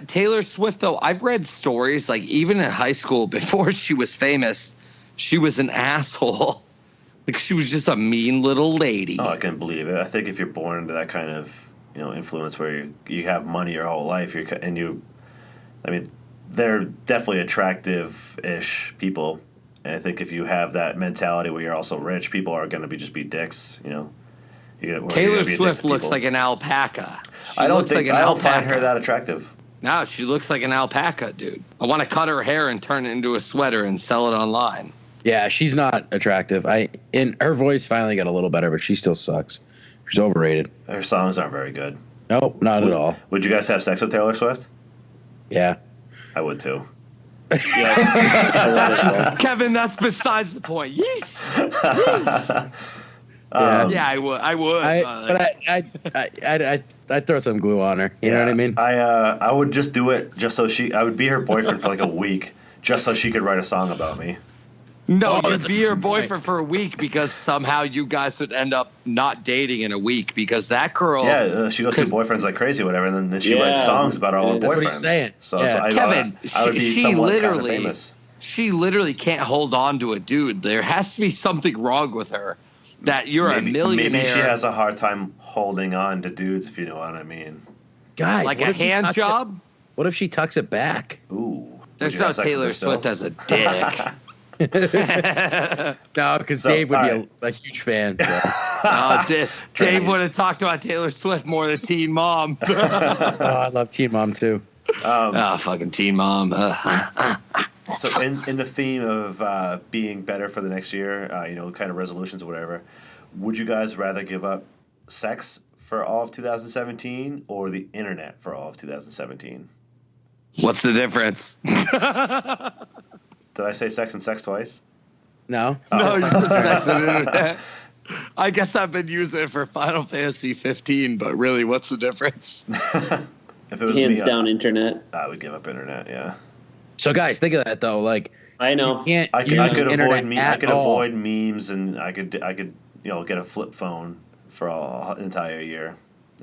Taylor Swift, though, I've read stories like even in high school before she was famous, she was an asshole. Like she was just a mean little lady. Oh, I can believe it. I think if you're born into that kind of influence where you have money your whole life, they're definitely attractive-ish people. And I think if you have that mentality where you're also rich, people are going to just be dicks, Taylor Swift looks like an alpaca. I don't find her that attractive. No, she looks like an alpaca, dude. I want to cut her hair and turn it into a sweater and sell it online. Yeah, she's not attractive. Her voice finally got a little better, but she still sucks. She's overrated. Her songs aren't very good. No, not at all. Would you guys have sex with Taylor Swift? Yeah. I would too. Kevin, that's besides the point. Yes. I would. I'd throw some glue on her. You know what I mean? I would just do it I would be her boyfriend for like a week just so she could write a song about me. No, you'd be your boyfriend for a week because somehow you guys would end up not dating in a week because that girl. Yeah, she goes through boyfriends like crazy, or whatever, and then she writes songs about all her boyfriends. That's what he's saying. So Kevin, I would be somewhat kind of famous. She literally can't hold on to a dude. There has to be something wrong with her. That you're a millionaire. Maybe she has a hard time holding on to dudes, if you know what I mean. Guys, like a hand job? What if she tucks it back? Ooh. There's no Taylor Swift as a dick. No, because Dave would be a huge fan. So. Dave would have talked about Taylor Swift more than Teen Mom. Oh, I love Teen Mom too. Fucking Teen Mom. So in the theme of being better for the next year, kind of resolutions or whatever, would you guys rather give up sex for all of 2017 or the internet for all of 2017? What's the difference? Did I say sex and sex twice? No. No, you said sex and internet. I guess I've been using it for Final Fantasy 15, but really, what's the difference? If it was hands down, internet. I would give up internet. Yeah. So guys, think of that though. Like I know, I could avoid memes, and I could get a flip phone for an entire year.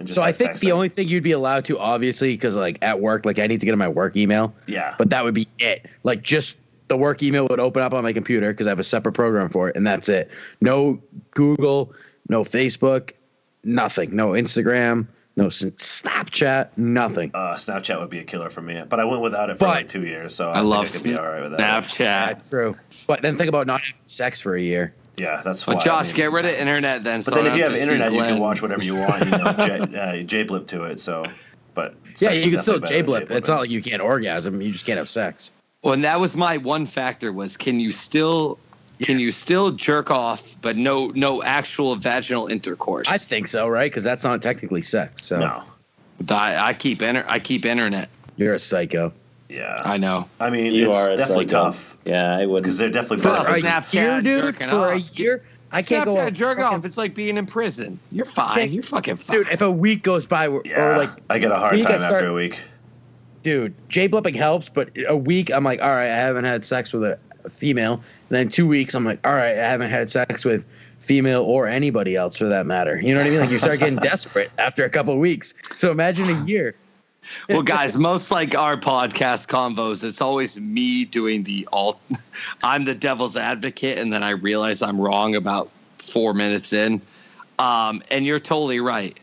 So I think the only thing you'd be allowed to, obviously, because like at work, like I need to get in my work email. Yeah. But that would be it. Like just the work email would open up on my computer because I have a separate program for it, and that's it. No Google, no Facebook, nothing. No Instagram, no Snapchat, nothing. Snapchat would be a killer for me, but I went without it for like 2 years, so I love think I could be all right with that. Snapchat. Yeah, true. But then think about not having sex for a year. Yeah, that's why. Well, Josh, get rid of internet then. But then if you have internet, you can watch whatever you want. You know, J-blip to it. So, but yeah, sex you is can still definitely better than J-blip. It's not like you can't orgasm. You just can't have sex. Well, and that was my one factor was can you still jerk off but no actual vaginal intercourse? I think so, right? Because that's not technically sex. So No. I keep internet. You're a psycho. Yeah, I know. I mean, You it's are a definitely psycho. tough Yeah, I would. because they're definitely For better. a Snapchat jerking for a off. year, I can't go. Snapchat jerking off. It's like being in prison. You're fine. You're fucking fine. Dude, if a week goes by, or like I get a hard week I time start- after a week. dude, J-blipping helps, but a week I'm like, all right, I haven't had sex with a female. And then 2 weeks I'm like, all right, I haven't had sex with female or anybody else for that matter. You know what I mean? Like you start getting desperate after a couple of weeks. So imagine a year. Well, guys, most like our podcast convos, it's always me doing I'm the devil's advocate, and then I realize I'm wrong about 4 minutes in. And you're totally right.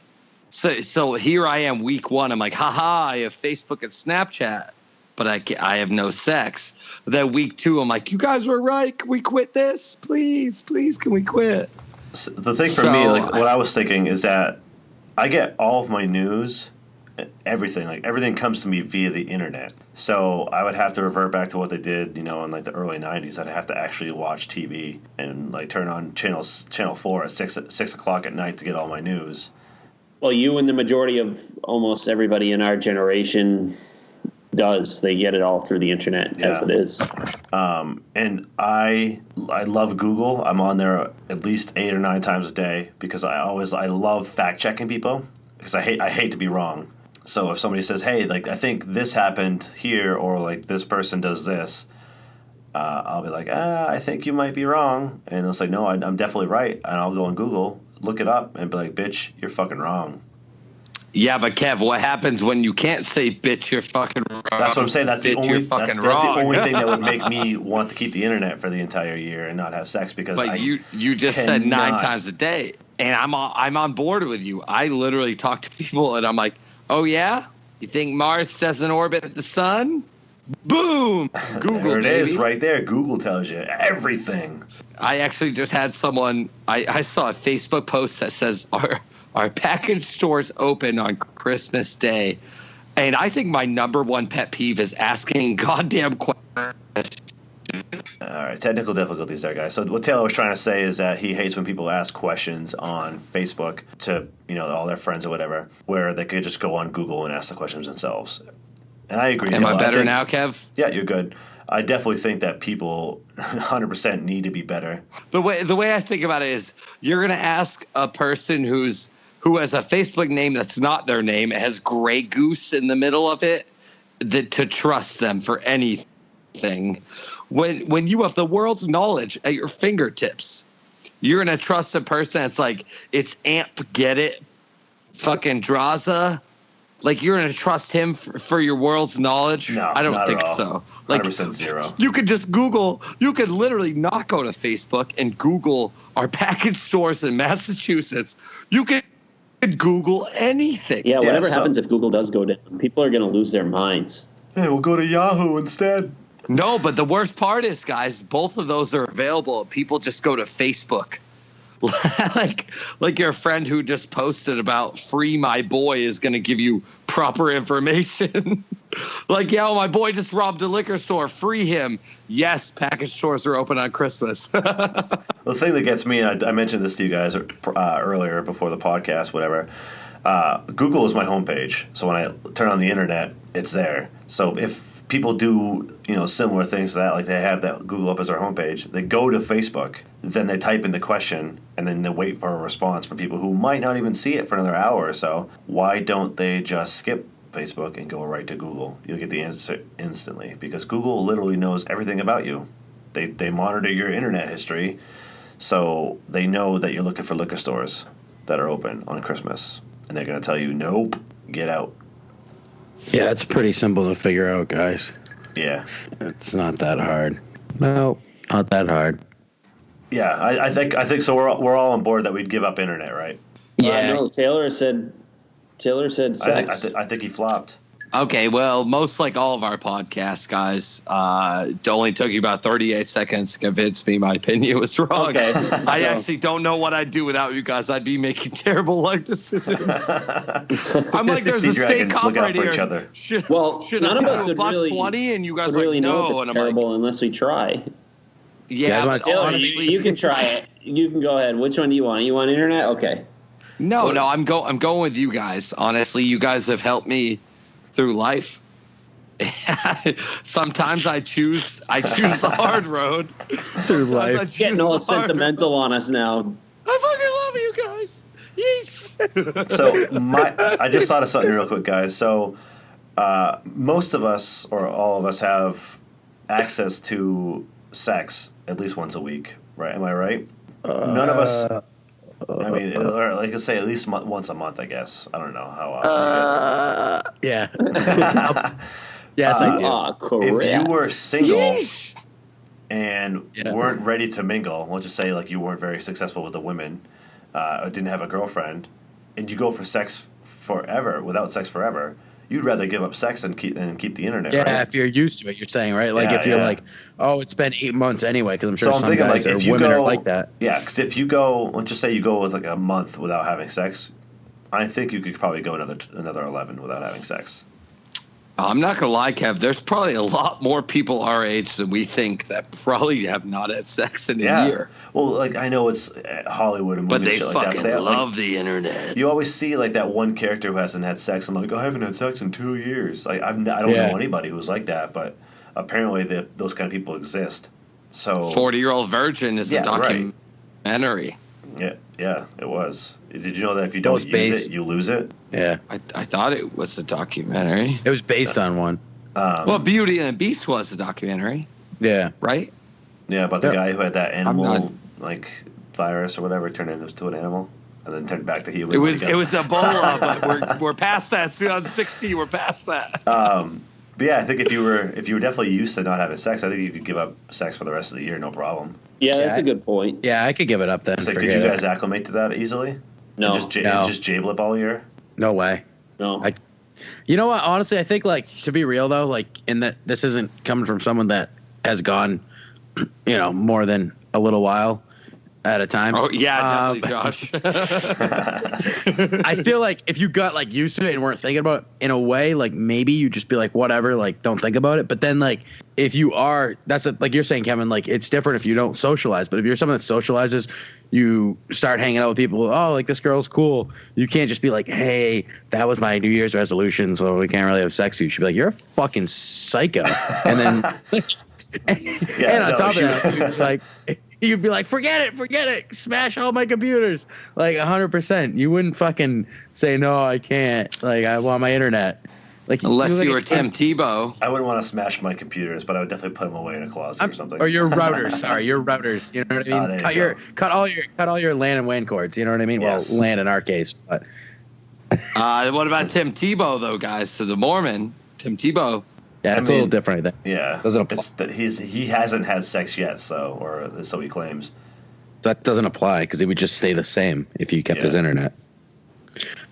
So here I am, week one. I'm like, haha, I have Facebook and Snapchat, but I have no sex. Then week two, I'm like, you guys were right. Can we quit this? Please, can we quit? So the thing for me, like what I was thinking is that I get all of my news, everything comes to me via the internet. So I would have to revert back to what they did, in like the early 90s. I'd have to actually watch TV and like turn on channel 4 at 6 o'clock at night to get all my news. Well, you and the majority of almost everybody in our generation does. They get it all through the internet as it is. And I love Google. I'm on there at least 8 or 9 times a day because I love fact checking people because I hate to be wrong. So if somebody says, hey, like I think this happened here, or like this person does this, I'll be like, I think you might be wrong. And they'll say, no, I'm definitely right. And I'll go on Google, look it up, and be like, bitch, you're fucking wrong. Yeah, but Kev, what happens when you can't say bitch, you're fucking wrong? That's what I'm saying. That's the only that's the only thing that would make me want to keep the internet for the entire year and not have sex because But you just said 9 times a day, and I'm on board with you. I literally talk to people, and I'm like, oh yeah, you think Mars doesn't orbit the sun? Boom, Google. There it baby. is, right there. Google tells you everything. I actually just had someone. I saw a Facebook post that says our package stores open on Christmas Day, and I think my number one pet peeve is asking goddamn questions. All right, technical difficulties there, guys. So what Taylor was trying to say is that he hates when people ask questions on Facebook to all their friends or whatever, where they could just go on Google and ask the questions themselves. And I agree. Am Taylor. I better now, Kev? Yeah, you're good. I definitely think that people 100% need to be better. The way I think about it is, you're gonna ask a person who has a Facebook name that's not their name, it has Grey Goose in the middle of it, to trust them for anything. When you have the world's knowledge at your fingertips, you're gonna trust a person that's like, it's Amp, get it, fucking Draza. Like, you're going to trust him for your world's knowledge? No, I don't not think at all. so. Like, 100% zero. You could just Google, you could literally not go to Facebook and Google our package stores in Massachusetts. You could Google anything. Yeah, whatever happens if Google does go down, people are going to lose their minds. Hey, we'll go to Yahoo instead. No, but the worst part is, guys, both of those are available. People just go to Facebook. like your friend who just posted about Free My Boy is going to give you proper information. Like, yeah, my boy just robbed a liquor store. Free him. Yes, package stores are open on Christmas. The thing that gets me, and I mentioned this to you guys earlier before the podcast, whatever, Google is my homepage. So when I turn on the internet, it's there. So if people do similar things to that, like they have that Google up as their homepage, they go to Facebook, then they type in the question, and then they wait for a response from people who might not even see it for another hour or so. Why don't they just skip Facebook and go right to Google? You'll get the answer instantly because Google literally knows everything about you. They monitor your internet history, so they know that you're looking for liquor stores that are open on Christmas, and they're going to tell you, nope, get out. Yeah, it's pretty simple to figure out, guys. Yeah. It's not that hard. No, not that hard. Yeah, I think so. We're all on board that we'd give up internet, right? No, Taylor said sex. I think he flopped. Okay, well, most like all of our podcasts, guys, it only took you about 38 seconds to convince me my opinion was wrong. Okay. I actually don't know what I'd do without you guys. I'd be making terrible life decisions. I'm like, there's a state cop right here. Should none of us would really 20 and you guys really like, know no, if it's terrible unless we try. Yeah, but honestly, you can try it. You can go ahead. Which one do you want? You want internet? Okay. No, I'm going with you guys. Honestly, you guys have helped me through life. Sometimes I choose the hard road through life. Getting all sentimental on us now. I fucking love you guys. Yes. So I just thought of something real quick, guys. So most of us, or all of us, have access to sex at least once a week, right? Am I right? None of us. I mean, or like I say, at least once a month, I guess. I don't know how often. Yeah. Yes, I do. If you were single and weren't ready to mingle, we'll just say like you weren't very successful with the women, or didn't have a girlfriend, and you go for sex forever, without sex forever, you'd rather give up sex and keep the internet. Yeah, right? If you're used to it, you're saying, right? Like if you're like, oh, it's been 8 months anyway, because I'm sure some thinking, guys or women are like that. Yeah, because if you go, let's just say you go with like a month without having sex, I think you could probably go another 11 without having sex. I'm not gonna lie, Kev. There's probably a lot more people our age than we think that probably have not had sex in a year. Well, like I know it's Hollywood and movies, but they shit fucking like that, but they love the internet. You always see like that one character who hasn't had sex, and like I haven't had sex in 2 years. Like I don't know anybody who's like that, but apparently those kind of people exist. So 40-Year-Old Virgin is a documentary. Yeah, it was. Did you know that if you don't use it, you lose it? Yeah. I thought it was a documentary. It was based on one. Well, Beauty and the Beast was a documentary. Yeah. Right? Yeah, about the guy who had that animal virus or whatever turned into an animal and then turned back to human. It was Ebola, but we're past that. 2016, we're past that. But yeah, I think if you were definitely used to not having sex, I think you could give up sex for the rest of the year, no problem. Yeah, that's a good point. Yeah, I could give it up then. So could you guys acclimate to that easily? No. And just J-Blip all year? No way. No. You know what? Honestly, I think like to be real though, like in that this isn't coming from someone that has gone, more than a little while at a time. Oh yeah, definitely, Josh. I feel like if you got like used to it and weren't thinking about it in a way, like maybe you just be like whatever, like don't think about it. But then like if you are, like you're saying, Kevin, like it's different if you don't socialize. But if you're someone that socializes, you start hanging out with people. Oh, like this girl's cool. You can't just be like, hey, that was my New Year's resolution, so we can't really have sex. You should be like, you're a fucking psycho. And then and on top of that, you'd be like, forget it, smash all my computers, like 100%. You wouldn't fucking say no, I can't. Like I want my internet. Like unless you were Tim Tebow. I wouldn't want to smash my computers, but I would definitely put them away in a closet or something. Or your routers. Sorry, your routers. You know what I mean? Cut all your LAN and WAN cords. You know what I mean? Yes. Well, LAN in our case, but. What about Tim Tebow though, guys? So the Mormon, Tim Tebow. Yeah, it's a little different. I think. Yeah, doesn't apply. He hasn't had sex yet, so he claims. That doesn't apply because he would just stay the same if he kept his internet.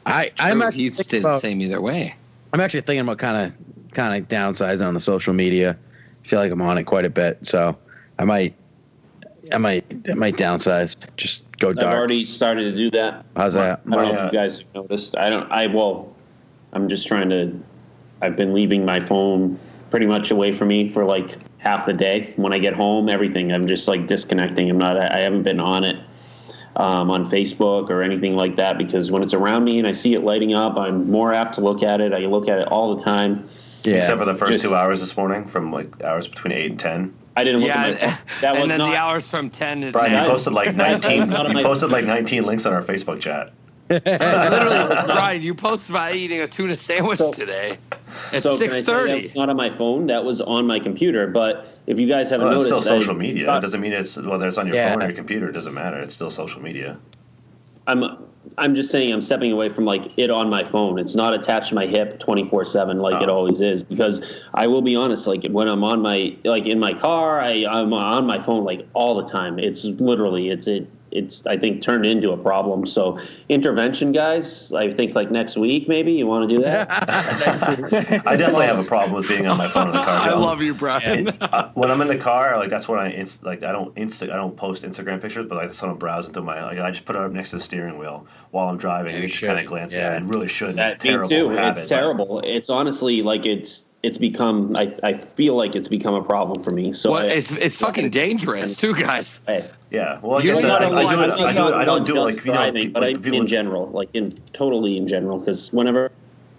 He'd stay the same either way. I'm actually thinking about kind of downsizing on the social media. I feel like I'm on it quite a bit, so I might downsize. Just go dark. I've already started to do that. How's that? I don't know if you guys have noticed. I'm just trying to. I've been leaving my phone pretty much away from me for like half the day. When I get home, everything, I'm just like disconnecting. I haven't been on it on Facebook or anything like that because when it's around me and I see it lighting up, I'm more apt to look at it. I look at it all the time. Yeah. Except for the first 2 hours this morning, from like hours between 8 and 10. I didn't look at my phone. That was and then the hours from 10 to Brian, you posted like 19. You posted like 19 links on our Facebook chat. Literally, Brian, you posted about eating a tuna sandwich today at 6:30. That was not on my phone. That was on my computer. But if you guys haven't noticed, it's still social media. It doesn't mean it's whether it's on your phone or your computer. It doesn't matter. It's still social media. I'm just saying I'm stepping away from like it on my phone. It's not attached to my hip 24/7 like it always is. Because I will be honest, like when I'm on my in my car, I'm on my phone like all the time. It's literally it's, I think, turned into a problem. So intervention, guys, I think like next week, maybe you want to do that. I definitely have a problem with being on my phone in the car. I love you, Brian. When I'm in the car, like that's when I don't post Instagram pictures, but like that's when I'm browsing through I just put it up next to the steering wheel while I'm driving. You just kind of glance at it. I really shouldn't. It's terrible. Me too. Habit, it's terrible. It's honestly like it's become. I feel like it's become a problem for me. So it's fucking dangerous too, guys. Yeah. Well, like I said, I don't do it like driving, but I mean in general, like totally in general, because whenever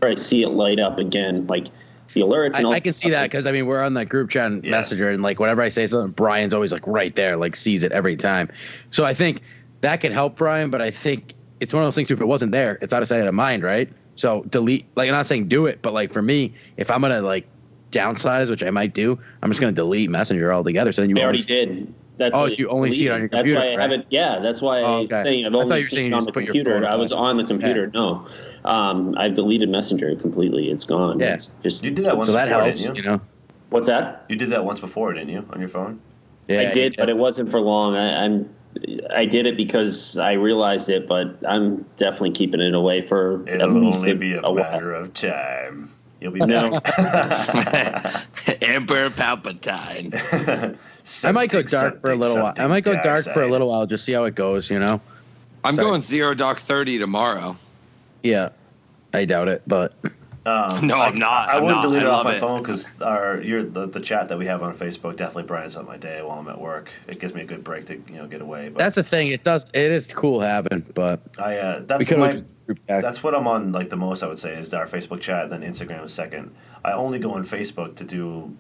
I see it light up again, like the alerts and all. I can see that because I mean we're on that group chat and Messenger, and like whenever I say something, Brian's always like right there, like sees it every time. So I think that could help Brian, but I think it's one of those things too. If it wasn't there, it's out of sight, out of mind, right? So delete. Like I'm not saying do it, but like for me, if I'm gonna like downsize, which I might do, I'm just gonna delete Messenger altogether. So then you already did. So you only see it on your computer. That's why I haven't. Yeah, that's why I'm saying I've only seen it on the computer. I was on the computer. No, I've deleted Messenger completely. It's gone. Yeah, it's just you did that once. So before, that helps, didn't you? You know. What's that? You did that once before, didn't you, on your phone? Yeah, I did, but it wasn't for long. I did it because I realized it, but I'm definitely keeping it away for It'll at least only be a matter while. of time. You'll be back. Emperor Palpatine. I might go dark for a little while. I might go dark for a little while, just see how it goes. You know. I'm going 0 dark 30 tomorrow. Yeah, I doubt it, but. No, I'm not. I wouldn't delete it off my phone because the chat that we have on Facebook definitely brightens up my day while I'm at work. It gives me a good break to get away. But that's the thing. It is cool having, but that's what I'm on like the most. I would say is our Facebook chat, then Instagram is second. I only go on Facebook to do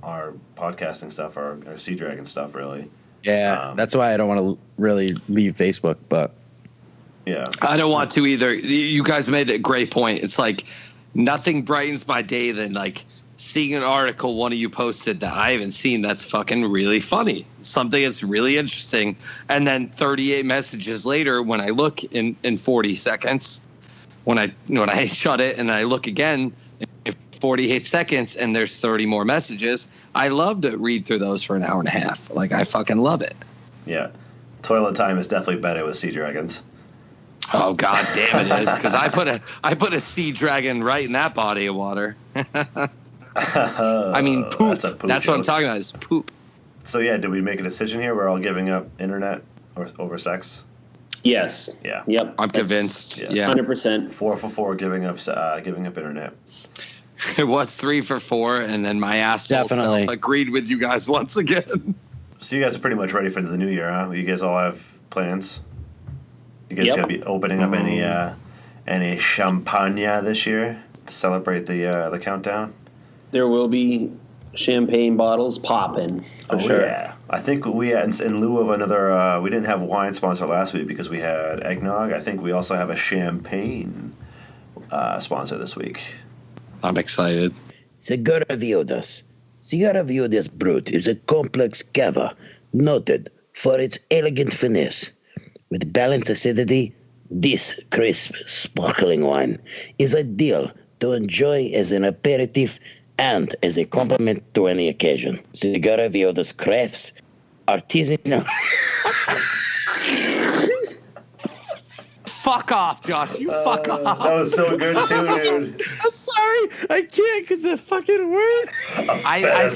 our podcasting stuff, our Sea Dragon stuff, really. Yeah, that's why I don't want to really leave Facebook, but yeah, I don't want to either. You guys made a great point. It's like. Nothing brightens my day than like seeing an article one of you posted that I haven't seen that's fucking really funny. Something that's really interesting. And then 38 messages later when I look in 40 seconds, when I shut it and I look again in 48 seconds and there's 30 more messages, I love to read through those for an hour and a half. Like I fucking love it. Yeah. Toilet time is definitely better with Sea Dragons. Oh god damn it is, because I put a sea dragon right in that body of water. I mean poop. That's what I'm talking about is poop. So yeah, did we make a decision here? We're all giving up internet over sex? Yes. Yeah. Yep. I'm convinced. Yeah. 100%. 4 for 4 giving up internet. It was 3 for 4, and then my asshole self agreed with you guys once again. So you guys are pretty much ready for the new year, huh? You guys all have plans? You guys gonna be opening up any champagne this year to celebrate the countdown? There will be champagne bottles popping. For sure. Yeah, I think we had in lieu of another. We didn't have wine sponsor last week because we had eggnog. I think we also have a champagne sponsor this week. I'm excited. Sigara Viudas. Sigara Viudas Brut is a complex cava noted for its elegant finesse. With balanced acidity, this crisp, sparkling wine is ideal to enjoy as an aperitif and as a complement to any occasion. Sigara Viudas crafts artisanal. Fuck off, Josh. You fuck off. That was so good too, dude. I'm sorry, I can't because the fucking word. I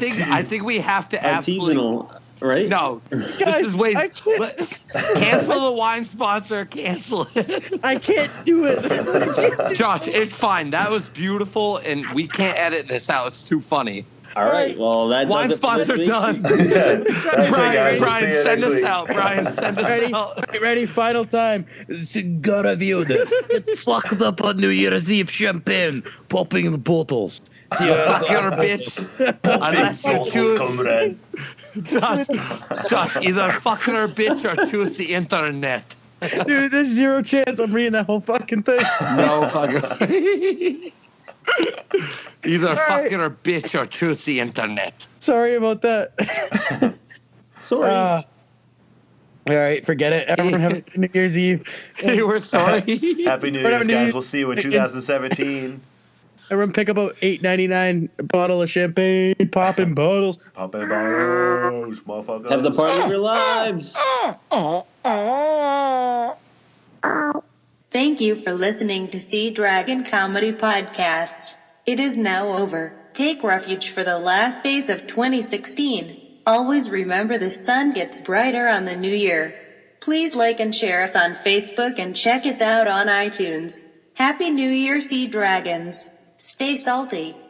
think we have to artisanal. Right? No, Guys, this is way. Cancel the wine sponsor. Cancel it. I can't do it. Josh, it's fine. That was beautiful, and we can't edit this out. It's too funny. All right. Well, that wine sponsor done. Brian, send us out. Brian, send us out. Ready? Final time. Sigara Viudas. It's fucked up on New Year's Eve champagne, popping the bottles. You fuck your bitch. Unless you choose. Josh, either fuck her bitch or choose the internet. Dude, there's zero chance I'm reading that whole fucking thing. No fucking. Either fucking her bitch or choose the internet. Sorry about that. Sorry. All right, forget it. Everyone have a New Year's Eve. You were sorry. Happy New Year's, guys. We'll see you in 2017. Everyone pick up a $8.99 bottle of champagne, popping bottles. Popping bottles, motherfuckers. Have the party of your lives. Thank you for listening to Sea Dragon Comedy Podcast. It is now over. Take refuge for the last days of 2016. Always remember the sun gets brighter on the new year. Please like and share us on Facebook and check us out on iTunes. Happy New Year, Sea Dragons. Stay salty.